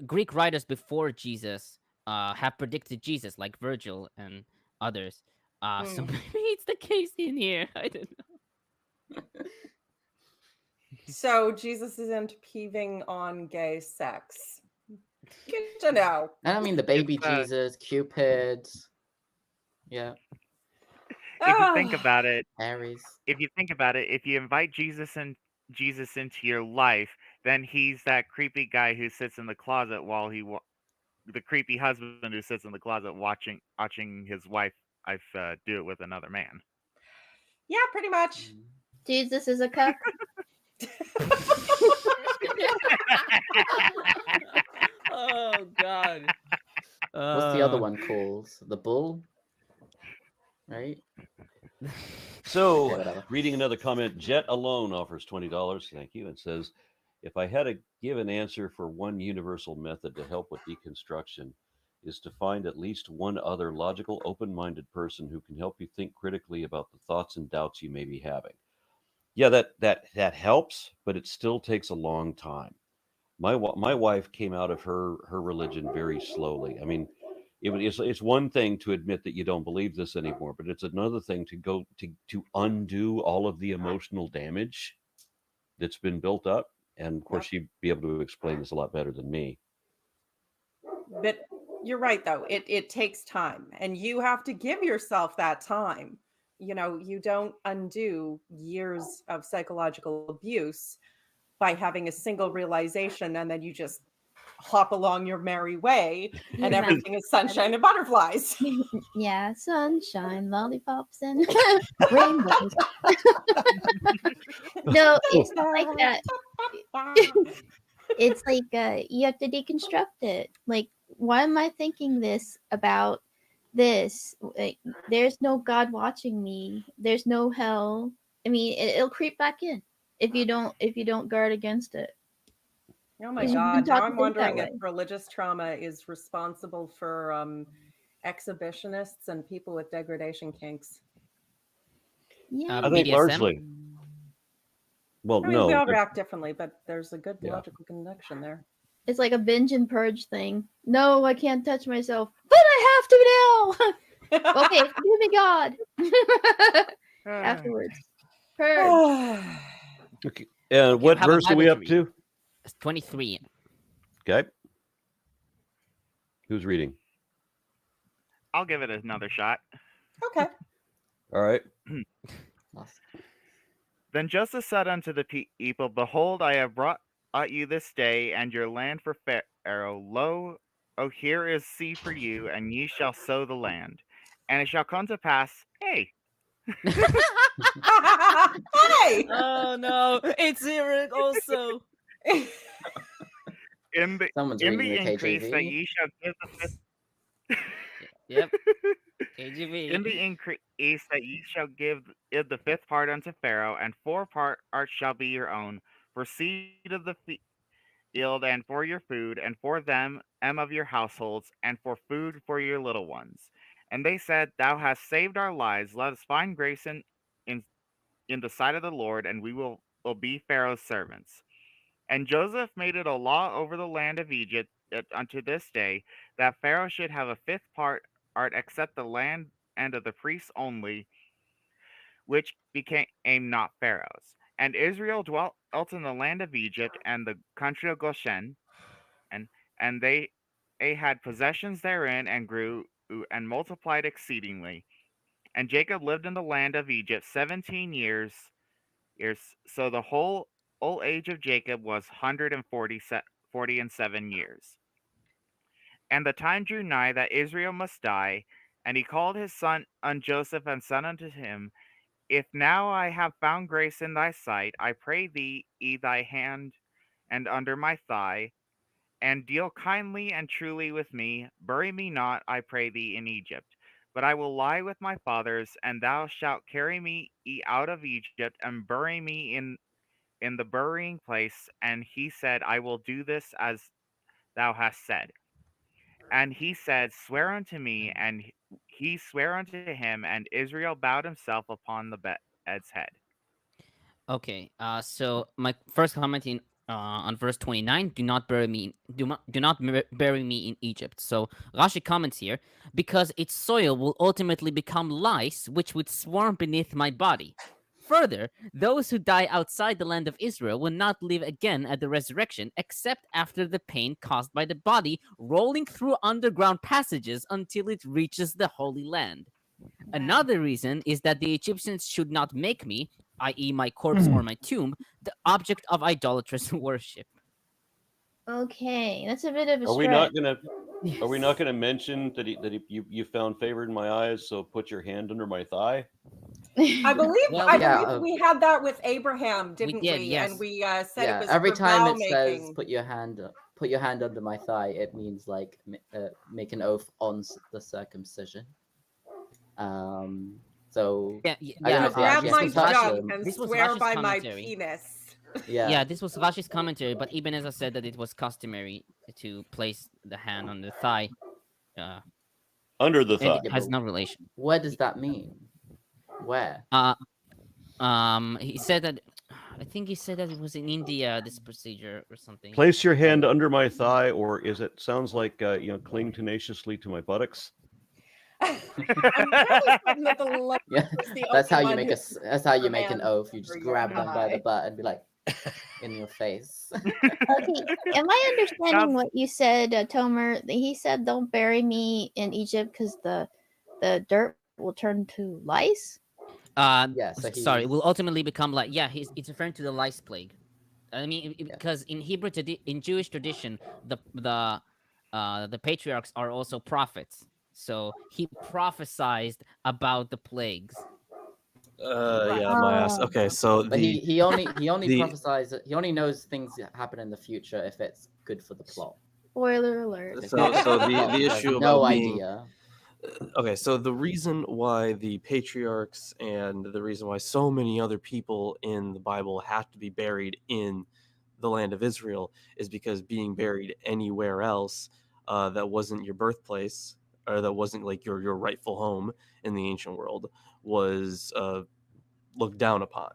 C: Greek writers before Jesus have predicted Jesus, like Virgil and others. So maybe it's the case in here. I don't know.
E: So Jesus is into peeving on gay sex. Good to know.
D: I don't mean the baby Jesus, Cupid. Yeah.
G: If you think about it,
D: Aries.
G: If you invite Jesus into your life, then he's that creepy guy who sits in the closet while the creepy husband who sits in the closet watching his wife do it with another man.
E: Yeah, pretty much.
I: Jesus is a cuck.
C: Oh God.
D: What's the other one called? The bull? Right?
A: So,
D: Yeah, whatever.
A: reading another comment, Jet Alone offers $20. Thank you. And says, if I had to give an answer for one universal method to help with deconstruction, is to find at least one other logical, open-minded person who can help you think critically about the thoughts and doubts you may be having. Yeah, that helps, but it still takes a long time. My wife came out of her religion very slowly. I mean, it's one thing to admit that you don't believe this anymore, but it's another thing to go to undo all of the emotional damage that's been built up. And of course, she'd be able to explain this a lot better than me.
E: But You're right, though. It takes time, and you have to give yourself that time. You don't undo years of psychological abuse by having a single realization, and then you just hop along your merry way, and
I: Yeah.
E: everything is sunshine and butterflies.
I: Yeah, sunshine, lollipops, and rainbows. No, it's not like that. It's like you have to deconstruct it. Like, why am I thinking this about this? Like, there's no God watching me. There's no hell. I mean, it'll creep back in if you don't guard against it.
E: Oh my
I: 'Cause you've been
E: God. Now
I: taught to
E: I'm
I: think that
E: wondering if
I: way.
E: religious trauma is responsible for exhibitionists and people with degradation kinks.
I: Yeah.
A: I think
C: BDSM?
A: largely. Well,
E: I mean, we
A: no.
E: all
A: but-
E: react differently, but there's a good
A: Yeah.
E: logical connection there.
I: It's like a binge and purge thing. No, I can't touch myself, but I have to now. Okay, forgive me, God. Afterwards, purge.
A: Okay.
C: Okay,
A: What
C: have a
A: verse are we
C: Bible
A: up
C: to read.
A: to?
C: It's 23.
A: Okay. Who's reading?
G: I'll give it another shot.
E: Okay.
A: All right.
G: Then Joseph said unto the people, Behold, I have brought you this day and your land for Pharaoh. Lo, here is seed for you, and ye shall sow the land. And it shall come to pass, hey,
E: Hey!
C: Oh no, it's Eric also.
G: in
D: Someone's
G: the
D: reading the
G: increase that
D: KJV.
G: ye shall give the fifth.
C: Yep. KGB.
G: In the increase that ye shall give the fifth part unto Pharaoh, and 4 parts shall be your own, for seed of the field, and for your food, and for them of your households, and for food for your little ones. And they said, Thou hast saved our lives. Let us find grace in the sight of the Lord, and we will be Pharaoh's servants. And Joseph made it a law over the land of Egypt unto this day, that Pharaoh should have a fifth part except the land and of the priests only, which became not Pharaoh's. And Israel dwelt in the land of Egypt and the country of Goshen, and they had possessions therein, and grew and multiplied exceedingly. And Jacob lived in the land of Egypt 17 years. So the whole age of Jacob was 147 years. And the time drew nigh that Israel must die, and he called his son Joseph, and said unto him, If now I have found grace in thy sight, I pray thee, thy hand and under my thigh, and deal kindly and truly with me. Bury me not, I pray thee, in Egypt, but I will lie with my fathers, and thou shalt carry me out of Egypt, and bury me in the burying place. And he said, I will do this as thou hast said. And he said, Swear unto me. And he sware unto him, and Israel bowed himself upon the bed's head.
C: Okay. So my first comment on verse 29: Do not bury me. Do not bury me in Egypt. So Rashi comments here, because its soil will ultimately become lice, which would swarm beneath my body. Further, those who die outside the land of Israel will not live again at the resurrection, except after the pain caused by the body rolling through underground passages until it reaches the Holy Land. Another reason is that the Egyptians should not make me, i.e. my corpse or my tomb, the object of idolatrous worship.
I: Okay, that's a bit of a
A: Are we
I: stretch.
A: not gonna mention that you found favor in my eyes? So put your hand under my thigh.
E: I believe
C: Well,
E: we had that with Abraham, didn't we?
C: did, yes.
E: And we said it was
D: every
E: for
D: time
E: vow
D: it says
E: making.
D: put your hand under my thigh, it means like make an oath on the circumcision. So I don't know if they
E: grab
D: actually
E: my
D: have to touch
E: junk
D: them.
E: and
C: This was
E: swear
C: Rashi's
E: by my
C: commentary.
E: penis.
C: Yeah, this was Rashi's commentary, but Ibn Ezra said that it was customary to place the hand on the thigh.
A: Under the
C: And
A: thigh.
C: it has no relation.
D: What does that mean? Where?
C: He said that. I think he said that it was in India, this procedure or something.
A: Place your hand under my thigh, or is it sounds like cling tenaciously to my buttocks?
E: I'm fairly certain that the
D: Yeah,
E: was the
D: that's
E: only
D: how you
E: one
D: make
E: who
D: that's how you make an
E: man
D: off. You just
E: for
D: grab
E: your
D: them by the
E: eye.
D: butt and be like, in your face.
I: Okay, am I understanding
G: Sounds-
I: what you said, Tomer? He said, "Don't bury me in Egypt because the dirt will turn to lice."
D: Yeah, so
C: Sorry, it
D: he's-
C: will ultimately become like it's referring to the lice plague. I mean,
D: Yeah.
C: because in in Jewish tradition, the patriarchs are also prophets. So he prophesied about the plagues.
B: Yeah, my ass. Okay, so
D: But he only
B: the-
D: prophesies. He only knows things that happen in the future if it's good for the plot.
I: Spoiler alert.
D: If
B: So
D: not,
B: the
D: plot has
B: issue
D: no
B: about being
D: idea.
B: okay, so the reason why the patriarchs and the reason why so many other people in the Bible have to be buried in the land of Israel is because being buried anywhere else that wasn't your birthplace or that wasn't like your rightful home in the ancient world was looked down upon.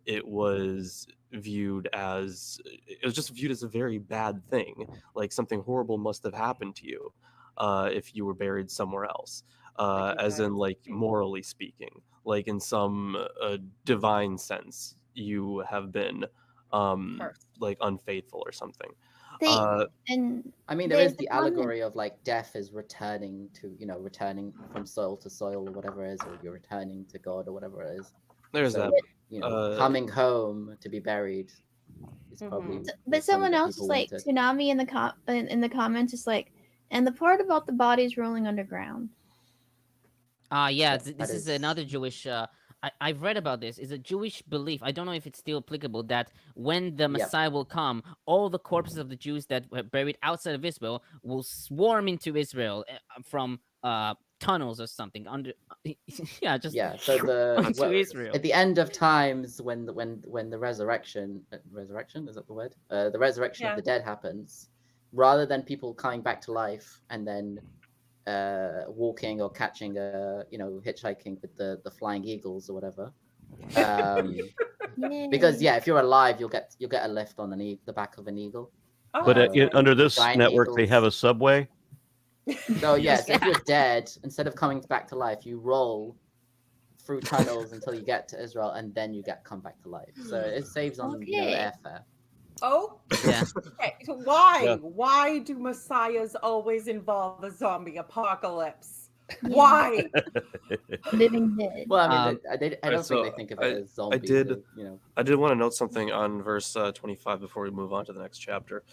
B: It was just viewed as a very bad thing, like something horrible must have happened to you if you were buried somewhere else, as in like morally speaking, like in some divine sense, you have been like unfaithful or something.
I: And
D: I mean, there
I: they-
D: is the
I: the comment-
D: allegory of like death is returning to, returning from soil to soil or whatever it is, or you're returning to God or whatever it is.
B: There's
D: So,
B: that.
D: Coming home to be buried is probably.
I: But someone else is like Tsunami in the in the comments is like, and the part about the bodies rolling underground.
C: Yeah,
D: that
C: this is another Jewish. I've read about this. It's a Jewish belief. I don't know if it's still applicable that when the Messiah will come, all the corpses of the Jews that were buried outside of Israel will swarm into Israel from tunnels or something under.
D: So
C: onto Israel.
D: at the end of times when the resurrection is that the word? The resurrection of the dead happens, rather than people coming back to life and then walking or catching hitchhiking with the flying eagles or whatever. Because if you're alive, you'll get a lift on the back of an eagle.
A: But under this network, they have a subway.
D: So yes, if you're dead, instead of coming back to life, you roll through tunnels until you get to Israel, and then you come back to life. So it saves on airfare.
E: Oh,
C: yeah.
E: Okay. So why do messiahs always involve a zombie apocalypse? Why?
I: Living dead.
D: Well, I mean, I don't think they think of it as zombies.
B: I did want to note something on verse 25 before we move on to the next chapter.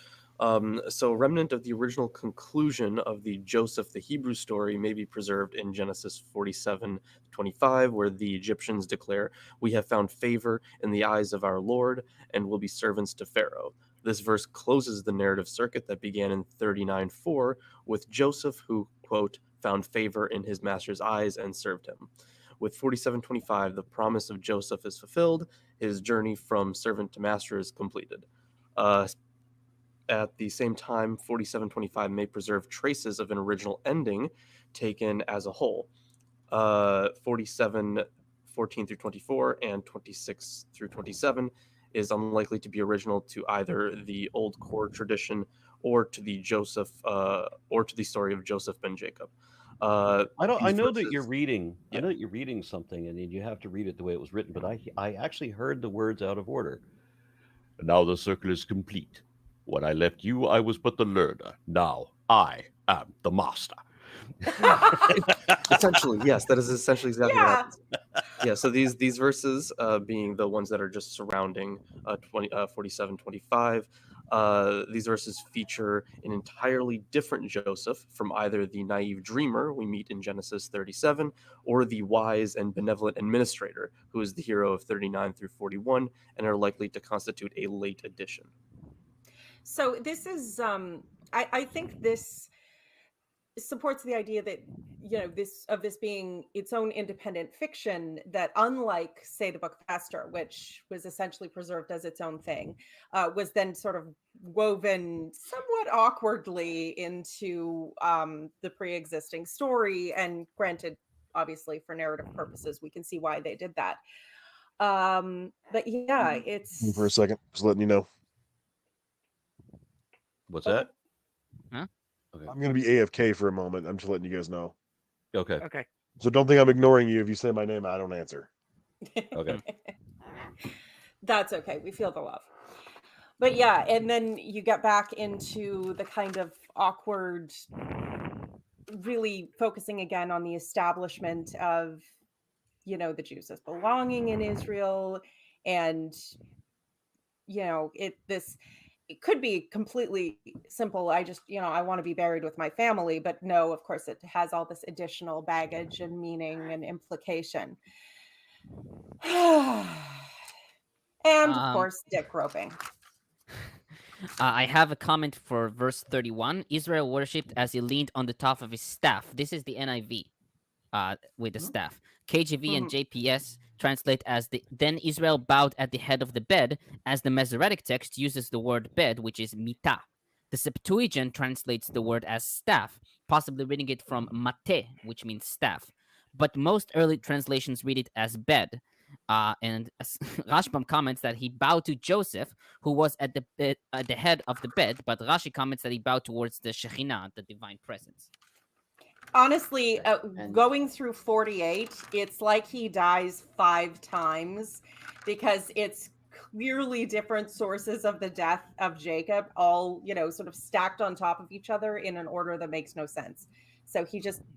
B: So, remnant of the original conclusion of the Joseph the Hebrew story may be preserved in Genesis 47:25, where the Egyptians declare, "We have found favor in the eyes of our Lord and will be servants to Pharaoh." This verse closes the narrative circuit that began in 39:4 with Joseph, who, quote, found favor in his master's eyes and served him. With 47:25, the promise of Joseph is fulfilled. His journey from servant to master is completed. At the same time, 47:25 may preserve traces of an original ending taken as a whole. 47:14 through 24 and 26 through 27 is unlikely to be original to either the old core tradition or to the story of Joseph ben Jacob.
A: I know that you're reading. I know that you're reading something, and you have to read it the way it was written. But I actually heard the words out of order. Now the circle is complete. When I left you, I was but the learner. Now I am the master.
B: Essentially, yes, that is essentially exactly what happens. Yeah, so these verses, being the ones that are just surrounding 47:25, these verses feature an entirely different Joseph from either the naive dreamer we meet in Genesis 37 or the wise and benevolent administrator, who is the hero of 39 through 41 and are likely to constitute a late addition.
E: So this is I think this supports the idea that this being its own independent fiction, that unlike, say, the book of Esther, which was essentially preserved as its own thing, was then sort of woven somewhat awkwardly into the pre-existing story. And granted, obviously for narrative purposes, we can see why they did that. But yeah, it's
F: For a second, just letting you know.
A: What's that?
C: Huh?
A: Okay.
F: I'm gonna be AFK for a moment. I'm just letting you guys know.
A: Okay.
G: Okay.
F: So don't think I'm ignoring you. If you say my name, I don't answer.
A: Okay.
E: that's okay. We feel the love. But yeah, and then you get back into the kind of awkward, really focusing again on the establishment of, the Jews as belonging in Israel. And, it could be completely simple. I just, I want to be buried with my family. But no, of course, it has all this additional baggage and meaning and implication. And of course, dick groping.
C: I have a comment for verse 31. Israel worshipped as he leaned on the top of his staff. This is the NIV with the staff. KJV and JPS translate as then Israel bowed at the head of the bed, as the Masoretic text uses the word bed, which is mita. The Septuagint translates the word as staff, possibly reading it from mate, which means staff. But most early translations read it as bed. And Rashbam comments that he bowed to Joseph, who was at the head of the bed, but Rashi comments that he bowed towards the Shekhinah, the divine presence.
E: Honestly, going through 48, it's like he dies 5 times, because it's clearly different sources of the death of Jacob, all, sort of stacked on top of each other in an order that makes no sense. So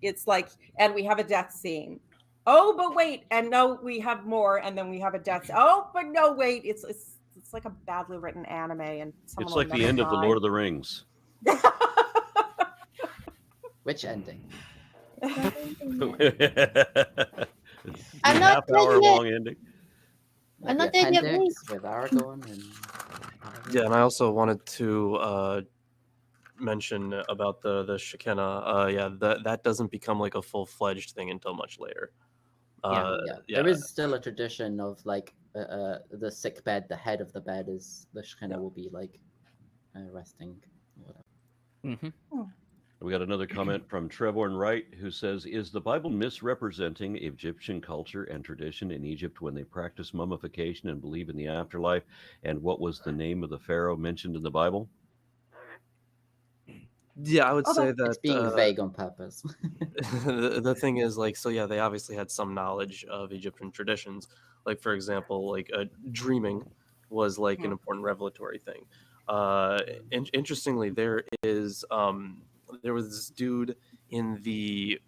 E: it's like, and we have a death scene. Oh, but wait, and no, we have more, and then we have a death. Oh, but no, wait, it's like a badly written anime, and
A: it's like the end of the Lord of the Rings.
D: Which ending?
I: I'm not
A: half-hour long ending.
I: I'm not dead yet, please.
D: With Aragorn and
B: Yeah, and I also wanted to mention about the Shekinah. That doesn't become like a full-fledged thing until much later.
D: There is still a tradition of like the sick bed, the head of the bed is the Shekinah will be like resting. Or whatever.
A: We got another comment from Trevor Wright, who says, is the Bible misrepresenting Egyptian culture and tradition in Egypt when they practice mummification and believe in the afterlife? And what was the name of the pharaoh mentioned in the Bible?
B: Yeah, I would say that
D: it's being vague on purpose.
B: the thing is, like, so yeah, they obviously had some knowledge of Egyptian traditions. Like, for example, like dreaming was like an important revelatory thing. Interestingly, there was this dude in the,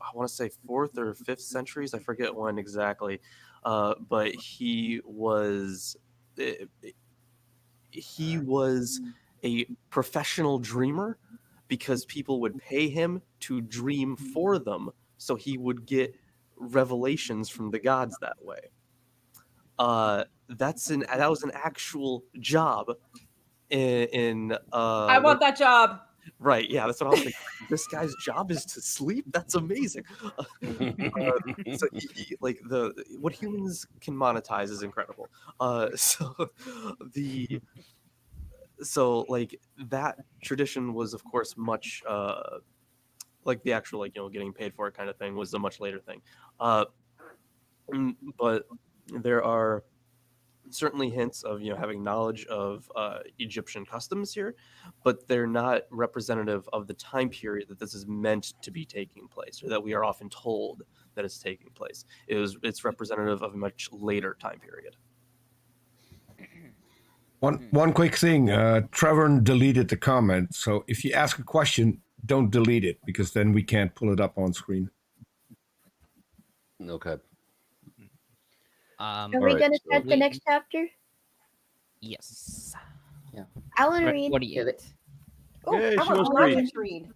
B: I want to say 4th or 5th centuries, I forget when exactly, but he was a professional dreamer, because people would pay him to dream for them, so he would get revelations from the gods that way. That was an actual job in
E: I want that job.
B: Right, yeah, that's what I was thinking. This guy's job is to sleep? That's amazing. So what humans can monetize is incredible. So like that tradition was, of course, much like the actual, like, getting paid for it kind of thing was a much later thing. But there are certainly hints of having knowledge of Egyptian customs here, but they're not representative of the time period that this is meant to be taking place, or that we are often told that it's taking place. It's representative of a much later time period.
H: One quick thing, Trevor deleted the comment, so if you ask a question, don't delete it, because then we can't pull it up on screen.
A: Okay.
I: Are we going to start the next chapter?
C: Yes.
D: Yeah.
I: I want to read.
C: 48.
A: Yay,
E: I
A: she wants to read.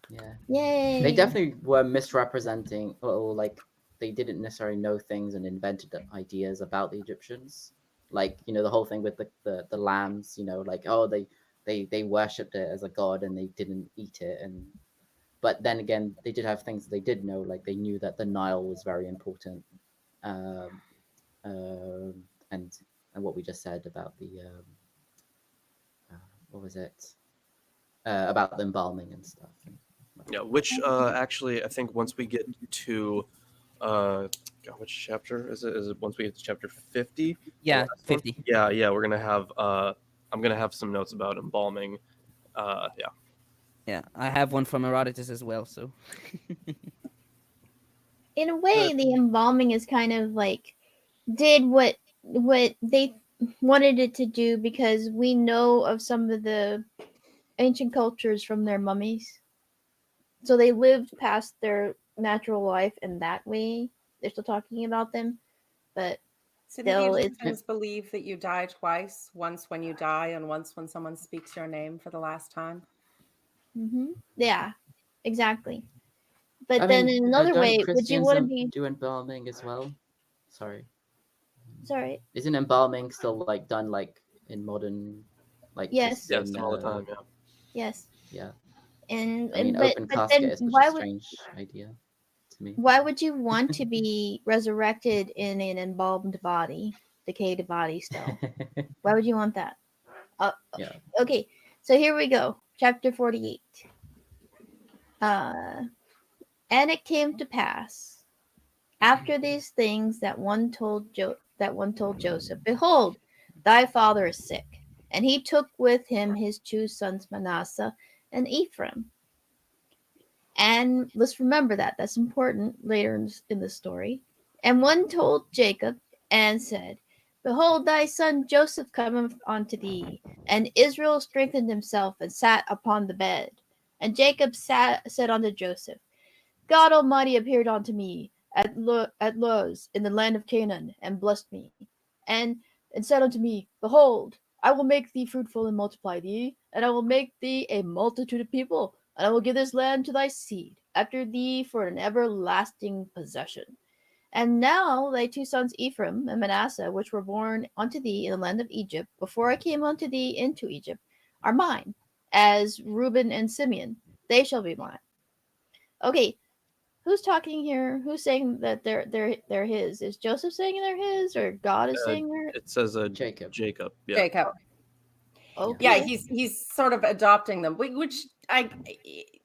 D: Yeah.
I: Yay.
D: They definitely were misrepresenting, or like they didn't necessarily know things and invented ideas about the Egyptians. Like, the whole thing with the lambs, like, oh, they worshipped it as a god and they didn't eat it. But then again, they did have things they did know, like they knew that the Nile was very important. And what we just said about the what was it about the embalming and stuff.
B: Yeah, which actually I think once we get to which chapter is it? Is it once we get to chapter 50?
C: Yeah, 50.
B: Yeah, we're gonna have I'm gonna have some notes about embalming.
C: Yeah, I have one from Herodotus as well. So,
I: in a way, the embalming is kind of like did what what they wanted it to do, because we know of some of the ancient cultures from their mummies. So they lived past their natural life in that way. They're still talking about them, but
E: So did the
I: still, it's
E: Egyptians believe that you die twice, once when you die and once when someone speaks your name for the last time?
I: yeah, exactly. But
D: I
I: then
D: mean,
I: in another
D: don't
I: way, would you
D: Christians
I: want to be?
D: do embalming as well? Sorry,
I: Sorry.
D: isn't embalming still like done like in modern, like
I: Yes.
B: Yes,
D: Christian?
B: all the time. Yeah.
I: Yes.
D: Yeah.
I: And,
D: I mean,
I: but
D: open
I: but then
D: casket is such a strange idea to me.
I: why would you want to be resurrected in an embalmed body, decayed body still? Why would you want that?
D: Yeah.
I: Okay, so here we go. Chapter 48. And it came to pass after these things that one told Joseph, behold, thy father is sick. And he took with him his two sons Manasseh and Ephraim. And let's remember that. That's important later in the story. And one told Jacob and said, behold, thy son Joseph cometh unto thee. And Israel strengthened himself and sat upon the bed. And Jacob said unto Joseph, God Almighty appeared unto me at Luz in the land of Canaan, and blessed me, and said unto me, behold, I will make thee fruitful and multiply thee, and I will make thee a multitude of people, and I will give this land to thy seed after thee for an everlasting possession. And now thy two sons Ephraim and Manasseh, which were born unto thee in the land of Egypt, before I came unto thee into Egypt, are mine, as Reuben and Simeon. They shall be mine. Okay, who's talking here? Who's saying that they're his? Is Joseph saying they're his, or God is saying they're?
B: It says
D: Jacob.
B: Jacob. Yeah.
E: Jacob.
I: Okay.
E: Yeah, he's sort of adopting them, which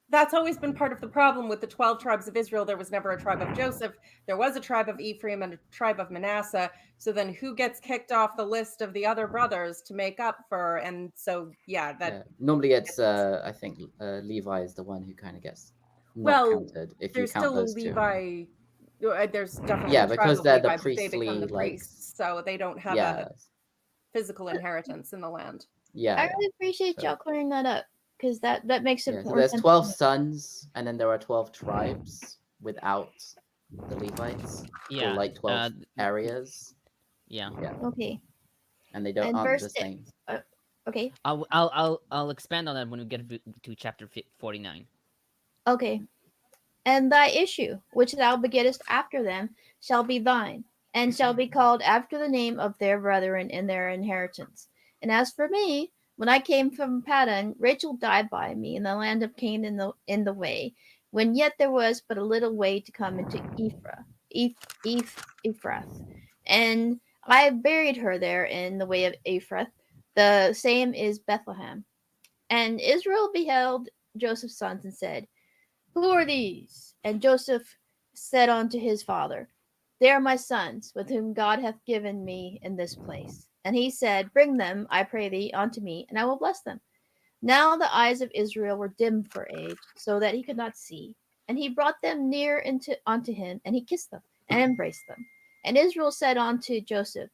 E: that's always been part of the problem with the 12 tribes of Israel. There was never a tribe of Joseph. There was a tribe of Ephraim and a tribe of Manasseh. So then who gets kicked off the list of the other brothers to make up for? And so,
D: normally it's, I think Levi is the one who kind of gets not counted if you
E: there's
D: count
E: still a
D: those two.
E: Levi. There's definitely
D: Yeah,
E: a tribe
D: because
E: of
D: they're
E: Levi,
D: the
E: but they
D: priestly,
E: become the
D: like,
E: priests, so they don't have a physical inheritance in the land.
D: Yeah.
I: I really appreciate y'all clearing that up, because that makes it
D: So
I: more
D: there's
I: sense.
D: 12 sons, and then there are 12 tribes without the Levites.
C: Yeah,
D: Or like 12 areas.
C: Yeah.
I: Okay.
D: And they don't
I: And
D: aren't
I: verse
D: the same.
I: Okay.
C: I'll expand on that when we get to chapter 49.
I: Okay. And thy issue, which thou begettest after them, shall be thine, and shall be called after the name of their brethren in their inheritance. And as for me, when I came from Paddan, Rachel died by me in the land of Canaan in the way, when yet there was but a little way to come into Ephrath. And I buried her there in the way of Ephrath. The same is Bethlehem. And Israel beheld Joseph's sons and said, who are these? And Joseph said unto his father, they are my sons, with whom God hath given me in this place. And he said, bring them, I pray thee, unto me, and I will bless them. Now the eyes of Israel were dim for age, so that he could not see. And he brought them near unto him, and he kissed them, and embraced them. And Israel said unto Joseph,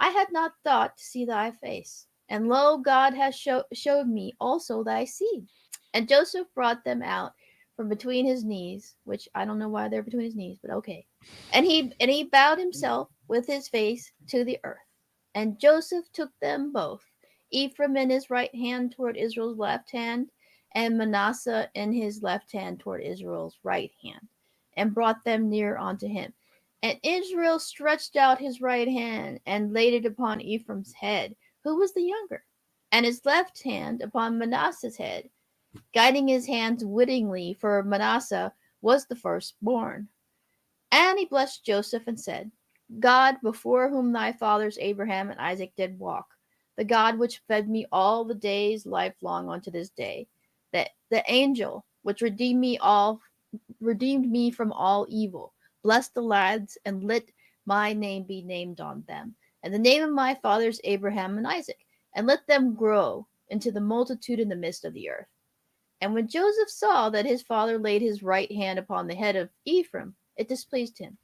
I: I had not thought to see thy face, and lo, God has showed me also thy seed. And Joseph brought them out from between his knees, which I don't know why they're between his knees, but okay. And he bowed himself with his face to the earth. And Joseph took them both, Ephraim in his right hand toward Israel's left hand, and Manasseh in his left hand toward Israel's right hand, and brought them near unto him. And Israel stretched out his right hand and laid it upon Ephraim's head, who was the younger, and his left hand upon Manasseh's head, guiding his hands wittingly, for Manasseh was the firstborn. And he blessed Joseph and said, God, before whom thy fathers Abraham and Isaac did walk, the God which fed me all the days lifelong unto this day, that the angel which redeemed me from all evil, bless the lads, and let my name be named on them, and the name of my fathers Abraham and Isaac, and let them grow into the multitude in the midst of the earth. And when Joseph saw that his father laid his right hand upon the head of Ephraim, it displeased him.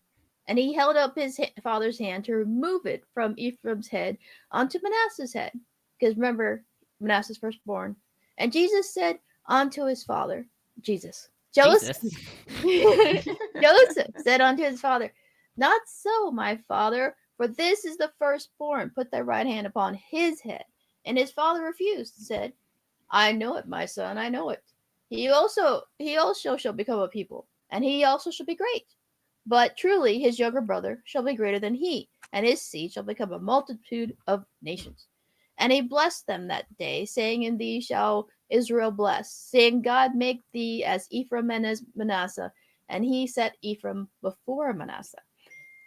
I: And he held up his father's hand to remove it from Ephraim's head onto Manasseh's head. Because remember, Manasseh's firstborn. And Jesus said unto his father, Joseph said unto his father, Not so, my father, for this is the firstborn. Put thy right hand upon his head. And his father refused, and said, I know it, my son, I know it. He also shall become a people, and he also shall be great. But truly his younger brother shall be greater than he, and his seed shall become a multitude of nations. And he blessed them that day, saying, In thee shall Israel bless, saying, God make thee as Ephraim and as Manasseh. And he set Ephraim before Manasseh.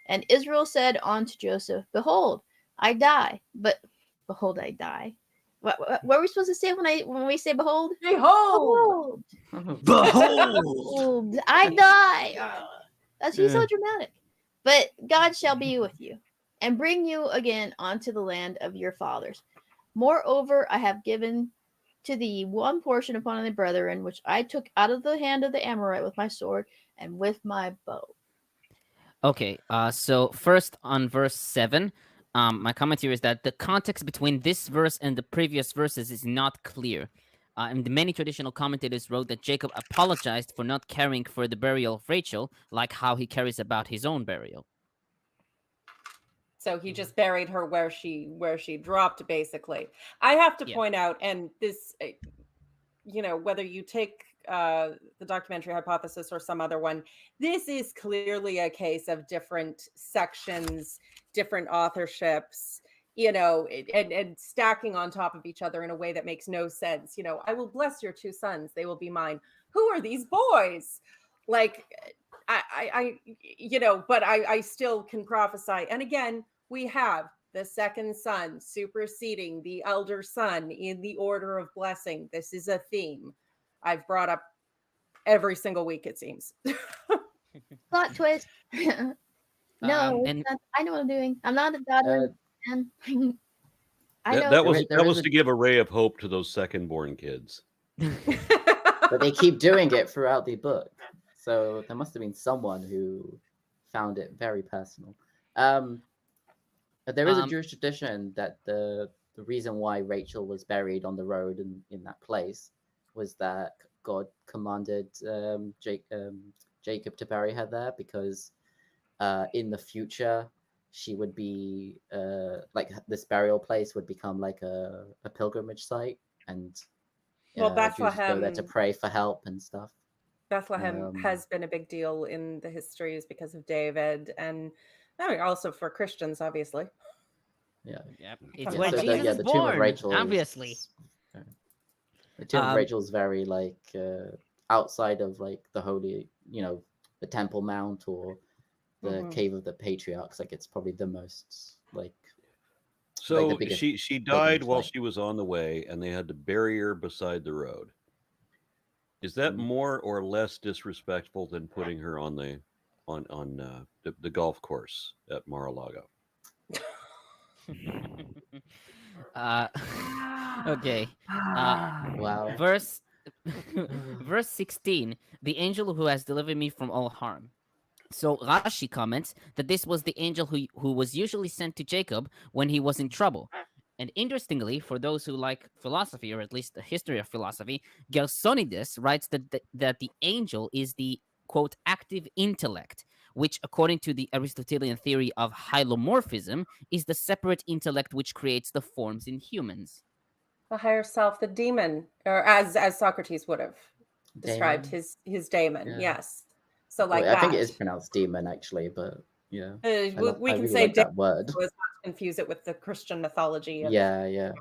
I: And Israel said unto Joseph, Behold, I die, but behold, I die. What are we supposed to say when we say behold?
E: Behold!
I: Behold, I die. He's so dramatic. But God shall be with you, and bring you again unto the land of your fathers. Moreover, I have given to thee one portion upon thy brethren, which I took out of the hand of the Amorite with my sword and with my bow.
C: Okay, so first on verse 7, my comment here is that the context between this verse and the previous verses is not clear. And many traditional commentators wrote that Jacob apologized for not caring for the burial of Rachel, like how he cares about his own burial.
E: So he just buried her where she dropped, basically. I have to point out, and this, whether you take the documentary hypothesis or some other one, this is clearly a case of different sections, different authorships, and stacking on top of each other in a way that makes no sense. I will bless your 2 sons, they will be mine. Who are these boys? Like, I still can prophesy. And again, we have the second son superseding the elder son in the order of blessing. This is a theme I've brought up every single week, it seems.
I: Plot twist. No, I know what I'm doing. I'm not a daughter.
A: That was to give a ray of hope to those second-born kids.
D: But they keep doing it throughout the book. So there must have been someone who found it very personal. There is a Jewish tradition that the reason why Rachel was buried on the road in that place was that God commanded Jacob to bury her there because in the future she would be like this burial place would become like a pilgrimage site, and Jews go there to pray for help and stuff.
E: Bethlehem has been a big deal in the histories because of David, and also for Christians, obviously.
C: It's where Jesus was born, obviously.
D: The tomb of Rachel is very like outside of like the holy, the Temple Mount or the Cave of the Patriarchs. Like it's probably the most like.
A: So like she died while she was on the way, and they had to bury her beside the road. Is that more or less disrespectful than putting her on the golf course at Mar-a-Lago?
C: Okay.
D: Wow.
C: Verse 16, the angel who has delivered me from all harm. So Rashi comments that this was the angel who was usually sent to Jacob when he was in trouble. And interestingly, for those who like philosophy, or at least the history of philosophy, Gersonides writes that the angel is the, quote, active intellect, which, according to the Aristotelian theory of hylomorphism, is the separate intellect which creates the forms in humans.
E: The higher self, the demon, or as Socrates would have described his daemon, yes. So like
D: I think it is pronounced demon actually, but yeah.
E: We can say that word. So as not to confuse it with the Christian mythology.
D: Yeah.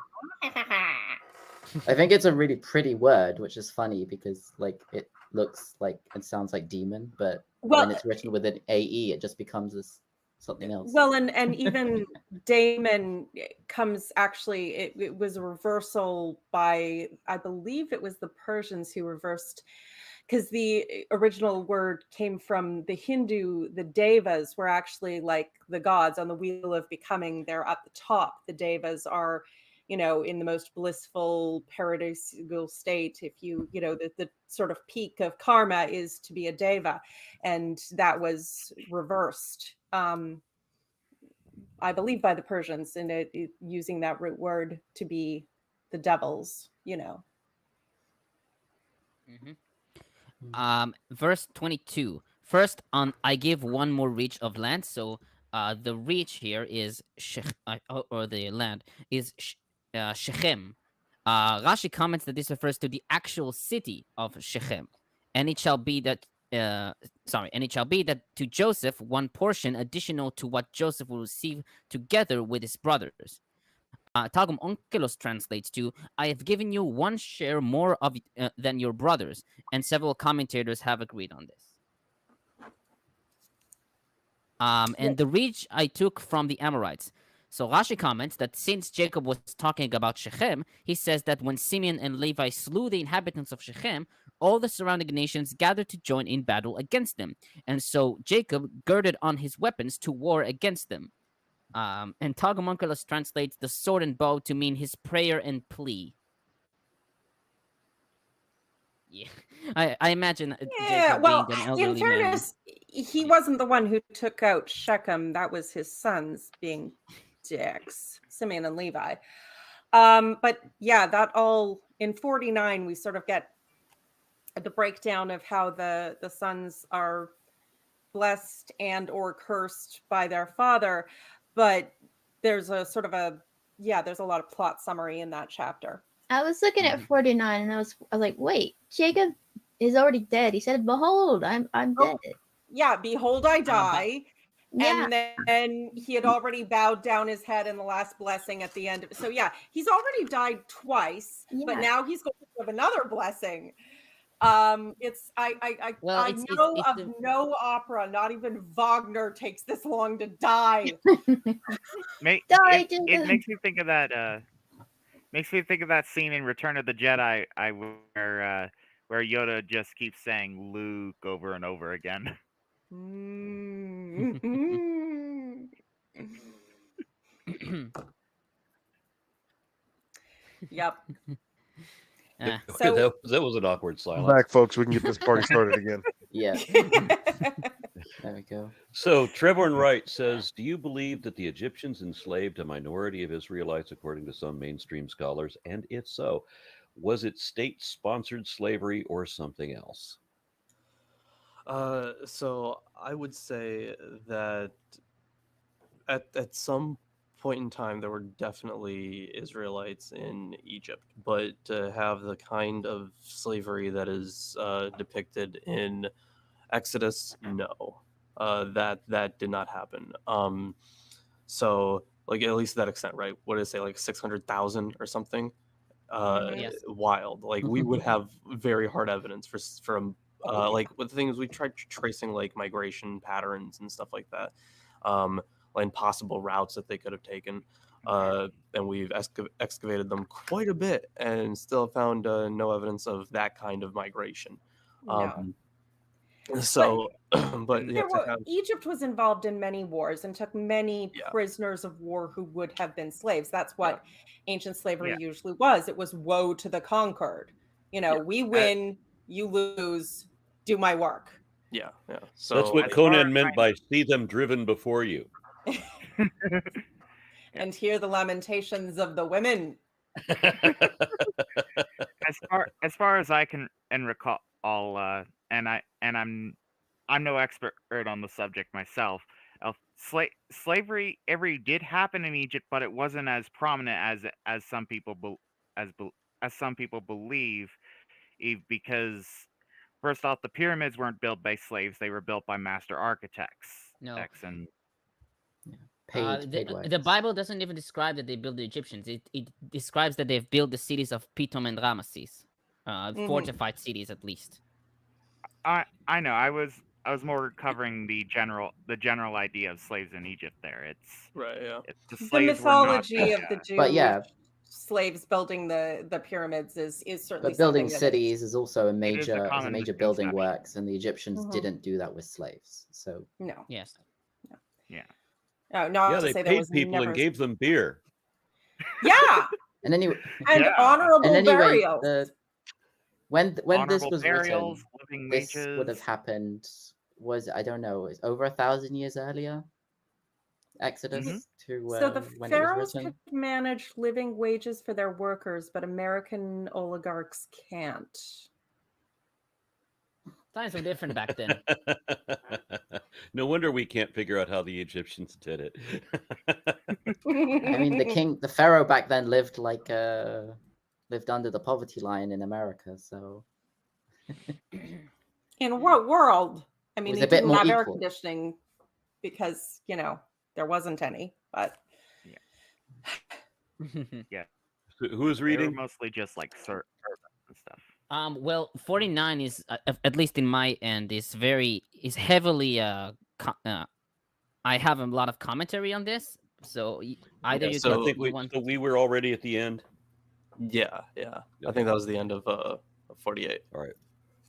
D: I think it's a really pretty word, which is funny because like it looks like it sounds like demon, but when it's written with an AE, it just becomes something else.
E: Well, and even daemon comes actually, it was a reversal by, I believe it was the Persians who reversed, because the original word came from the Hindu. The devas were actually like the gods on the wheel of becoming. They're at the top. The devas are, in the most blissful paradisical state. If the sort of peak of karma is to be a deva, and that was reversed I believe by the Persians, and using that root word to be the devils,
C: Verse 22. First, I give one more reach of land. So the reach here is or the land is Shechem. Rashi comments that this refers to the actual city of Shechem, and it shall be that to Joseph one portion additional to what Joseph will receive together with his brothers. Targum Onkelos translates to, I have given you one share more of than your brothers, and several commentators have agreed on this. And the reach I took from the Amorites. So Rashi comments that since Jacob was talking about Shechem, he says that when Simeon and Levi slew the inhabitants of Shechem, all the surrounding nations gathered to join in battle against them. And so Jacob girded on his weapons to war against them. And Targum Onkelos translates the sword and bow to mean his prayer and plea. Yeah, I imagine Jacob being an elderly
E: in fairness, he wasn't the one who took out Shechem. That was his sons being dicks, Simeon and Levi. But yeah, that all in 49, we sort of get the breakdown of how the sons are blessed and or cursed by their father. But there's a sort of there's a lot of plot summary in that chapter.
I: I was looking at 49 and I was like, wait, Jacob is already dead. He said, behold, I'm dead.
E: Yeah, behold, I die.
I: Yeah.
E: And then he had already bowed down his head in the last blessing at the end. So yeah, he's already died twice, but now he's going to have another blessing. It's I know of no opera, not even Wagner takes this long to die.
G: It makes me think of that. Makes me think of that scene in Return of the Jedi, where Yoda just keeps saying Luke over and over again.
E: Yep.
A: So that was an awkward silence.
F: Back, folks. We can get this party started again.
D: Yeah. There we go.
A: So Trevor Wright says, do you believe that the Egyptians enslaved a minority of Israelites according to some mainstream scholars? And if so, was it state-sponsored slavery or something else?
B: So I would say that at some point in time there were definitely Israelites in Egypt, but to have the kind of slavery that is depicted in Exodus, no, that did not happen. So like at least to that extent, right? What did it say, like 600,000 or something?
C: Yes.
B: Wild. Like we would have very hard evidence from like the thing is we tried tracing like migration patterns and stuff like that, and possible routes that they could have taken, and we've excavated them quite a bit and still found no evidence of that kind of migration. So but
E: Egypt was involved in many wars and took many prisoners of war who would have been slaves. That's what ancient slavery usually was. It was woe to the conquered. We win, you lose, do my work.
B: Yeah. So
A: that's what Conan meant by see them driven before you.
E: And hear the lamentations of the women.
G: As far as I can recall, and I'm no expert on the subject myself. Slavery did happen in Egypt, but it wasn't as prominent as some people believe, because first off, the pyramids weren't built by slaves; they were built by master architects.
C: No.
G: And
C: the Bible doesn't even describe that they built the Egyptians. It describes that they've built the cities of Pithom and Ramesses, fortified cities at least.
G: I know. I was more covering the general idea of slaves in Egypt. There, it's
B: right. Yeah,
G: it's
E: the mythology of the Jews.
D: But
E: slaves building the pyramids is certainly.
D: But building cities is also a major building
G: work,
D: works, and the Egyptians didn't do that with slaves. So
E: no.
C: Yes.
G: Yeah.
E: Oh, no.
A: They paid people and gave them beer.
E: Yeah.
D: And anyway,
E: honorable burials.
D: When this was
G: burials,
D: written, this would have happened. Was I don't know. Over 1,000 years earlier. Exodus to
E: So the
D: when it was
E: pharaohs
D: written.
E: could manage living wages for their workers, but American oligarchs can't.
C: Times were different back then.
A: No wonder we can't figure out how the Egyptians did it.
D: I mean, the pharaoh back then lived lived under the poverty line in America, so.
E: In what world? I mean,
D: was
E: he
D: a bit
E: didn't
D: more
E: have air
D: equal.
E: conditioning because, there wasn't any, but.
G: Yeah.
A: Who is
G: They were
A: reading?
G: mostly just like servants and stuff.
C: Well, 49 is at least in my end is heavily I have a lot of commentary on this, so either
B: Yeah,
C: you
B: so
C: can
A: I think we were already at the end.
B: Yeah. I think that was the end of 48.
A: All right.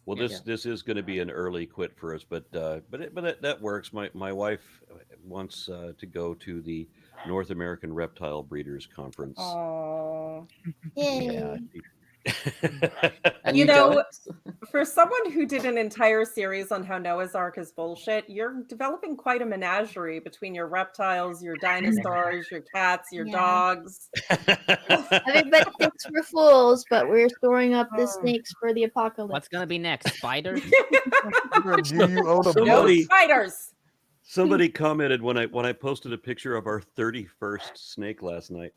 A: Well,
D: Yeah.
A: this is going to be an early quit for us, but that works. My wife wants to go to the North American Reptile Breeders Conference.
E: Oh.
I: Yay.
D: And
E: You know,
D: don't?
E: for someone who did an entire series on how Noah's Ark is bullshit, you're developing quite a menagerie between your reptiles, your dinosaurs, your cats, your
I: Yeah.
E: dogs.
I: Everybody thinks we're fools, but we're storing up the snakes for the apocalypse.
C: What's gonna be next? Spiders?
F: Do you own a
E: No
A: Somebody-
F: boat?
E: spiders.
A: Somebody commented when I posted a picture of our 31st snake last night.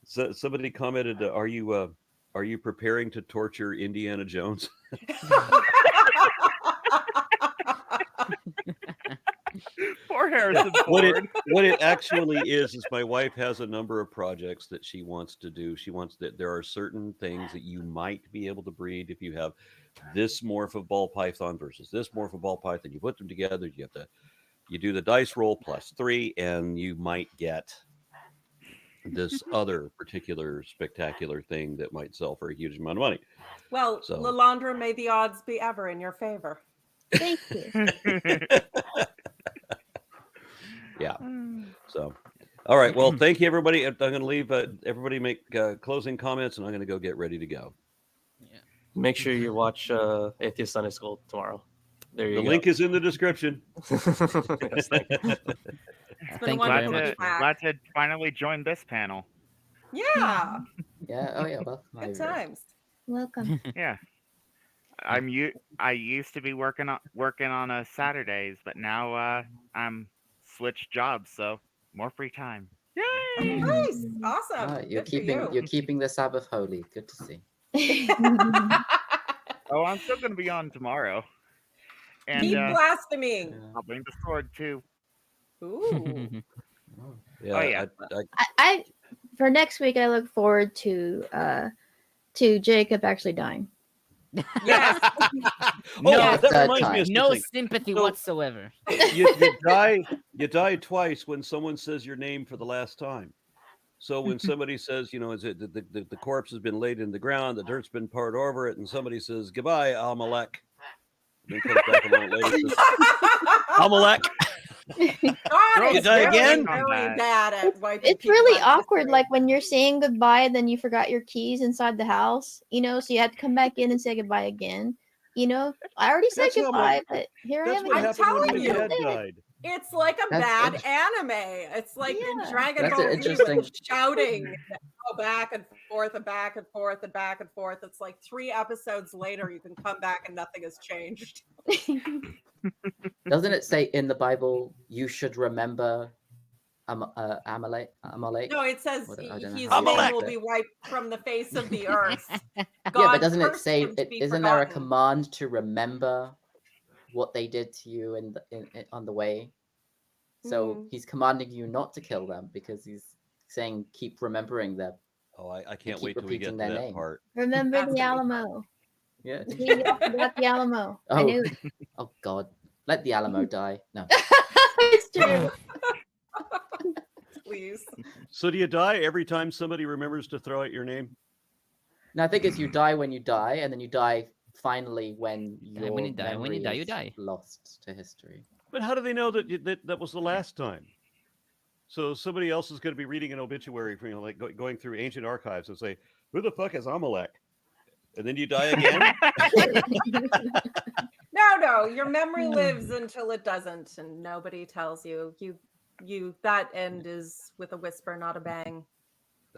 A: So somebody commented, "Are you preparing to torture Indiana Jones?"
G: Poor Harrison
A: What
G: Ford.
A: it actually is my wife has a number of projects that she wants to do. She wants that there are certain things that you might be able to breed if you have this morph of ball python versus this morph of ball python. You put them together, you do the dice roll +3, and you might get this other particular spectacular thing that might sell for a huge amount of money.
E: Well,
A: So-
E: Lalandra, may the odds be ever in your favor.
I: Thank you.
A: Yeah. So, all right. Well, thank you, everybody. I'm going to leave. Everybody make closing comments, and I'm going to go get ready to go.
B: Make sure you watch Atheist Sunday School tomorrow. There you
A: The
B: go.
A: link is in the description.
B: Yes, thank you.
E: It's been
C: Thank you
G: Glad
C: very
E: wonderful
C: much.
E: to be back.
G: glad to finally join this panel.
E: Yeah,
D: Yeah. Oh yeah. Well.
E: good times.
I: Welcome.
G: Yeah. I used to be working on Saturdays, but now I'm switched jobs, so more free time. Yay!
E: Nice, awesome.
D: You're
E: Good for
D: keeping
E: you.
D: the Sabbath holy. Good to see.
G: Oh, I'm still gonna be on tomorrow, and
E: Keep blaspheming.
G: I'll bring the sword too.
E: Ooh.
A: Yeah.
G: Oh, yeah.
I: I for next week I look forward to Jacob actually dying.
E: Yes.
A: Oh,
E: Yes.
A: that
D: Third
A: reminds me
D: time.
A: of
C: No
A: something.
C: sympathy
A: So-
C: whatsoever.
A: You die twice when someone says your name for the last time. So when somebody says, is it the corpse has been laid in the ground, the dirt's been poured over it, and somebody says goodbye, Amalek, then comes back a moment later and says, Amalek.
E: God
A: You
E: is
A: die
E: really,
A: again?
E: really bad at wiping
I: It's
E: people
I: really
E: out of
I: awkward,
E: history.
I: like when you're saying goodbye and then you forgot your keys inside the house, so you had to come back in and say goodbye again. I already said
A: That's how
I: goodbye, but here I
A: That's
I: am
A: what
I: again.
A: happened when
E: telling
A: my
E: you.
A: dad died.
E: It's like a
D: That's
E: bad anime. It's like in
I: Yeah.
E: Dragon
D: That's
E: Ball Z
D: interesting.
E: with shouting, go back and forth and back and forth and back and forth. It's like 3 episodes later, you can come back and nothing has changed.
D: Doesn't it say in the Bible you should remember Amalek?
E: No, it says
D: What- I don't know
E: his
D: how you
E: name
A: Amalek.
E: will be wiped from the face of the earth.
D: Yeah,
E: God
D: but doesn't it
E: cursed
D: say
E: him to be
D: isn't there a
E: forgotten.
D: command to remember what they did to you on the way? So
E: Mhm.
D: he's commanding you not to kill them because he's saying keep remembering them.
A: Oh, I can't
D: keep
A: wait till we get to
D: repeating their
A: that
D: name.
A: part.
I: Remember
E: That's
I: the
E: gonna be
I: Alamo.
D: Yeah.
I: See, y'all forgot the Alamo. I
D: Oh.
I: knew it.
D: Oh God, let the Alamo die. No.
I: It's true.
E: Please.
A: So do you die every time somebody remembers to throw out your name?
D: No, I think it's you die when you die, and then you die finally when
C: Die
D: your
C: when you die, when you
D: memory
C: die, you
D: is
C: die.
D: lost to history.
A: But how do they know that was the last time? So somebody else is going to be reading an obituary, like going through ancient archives and say, "Who the fuck is Amalek?" And then you die again.
E: No, your memory lives until it doesn't, and nobody tells you. You that end is with a whisper, not a bang.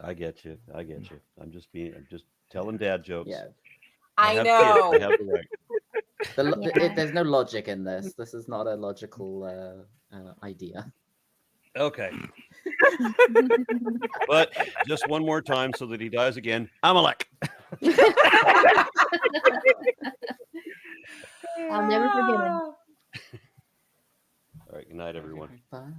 A: I get you. I'm just telling dad jokes.
D: Yeah.
E: I
A: have
E: know.
A: kids, I have the right.
D: There's no logic in this. This is not a logical idea.
A: Okay. But just one more time so that he dies again. Amalek.
I: I'll never forget him.
A: All right. Good night, everyone.
D: Bye.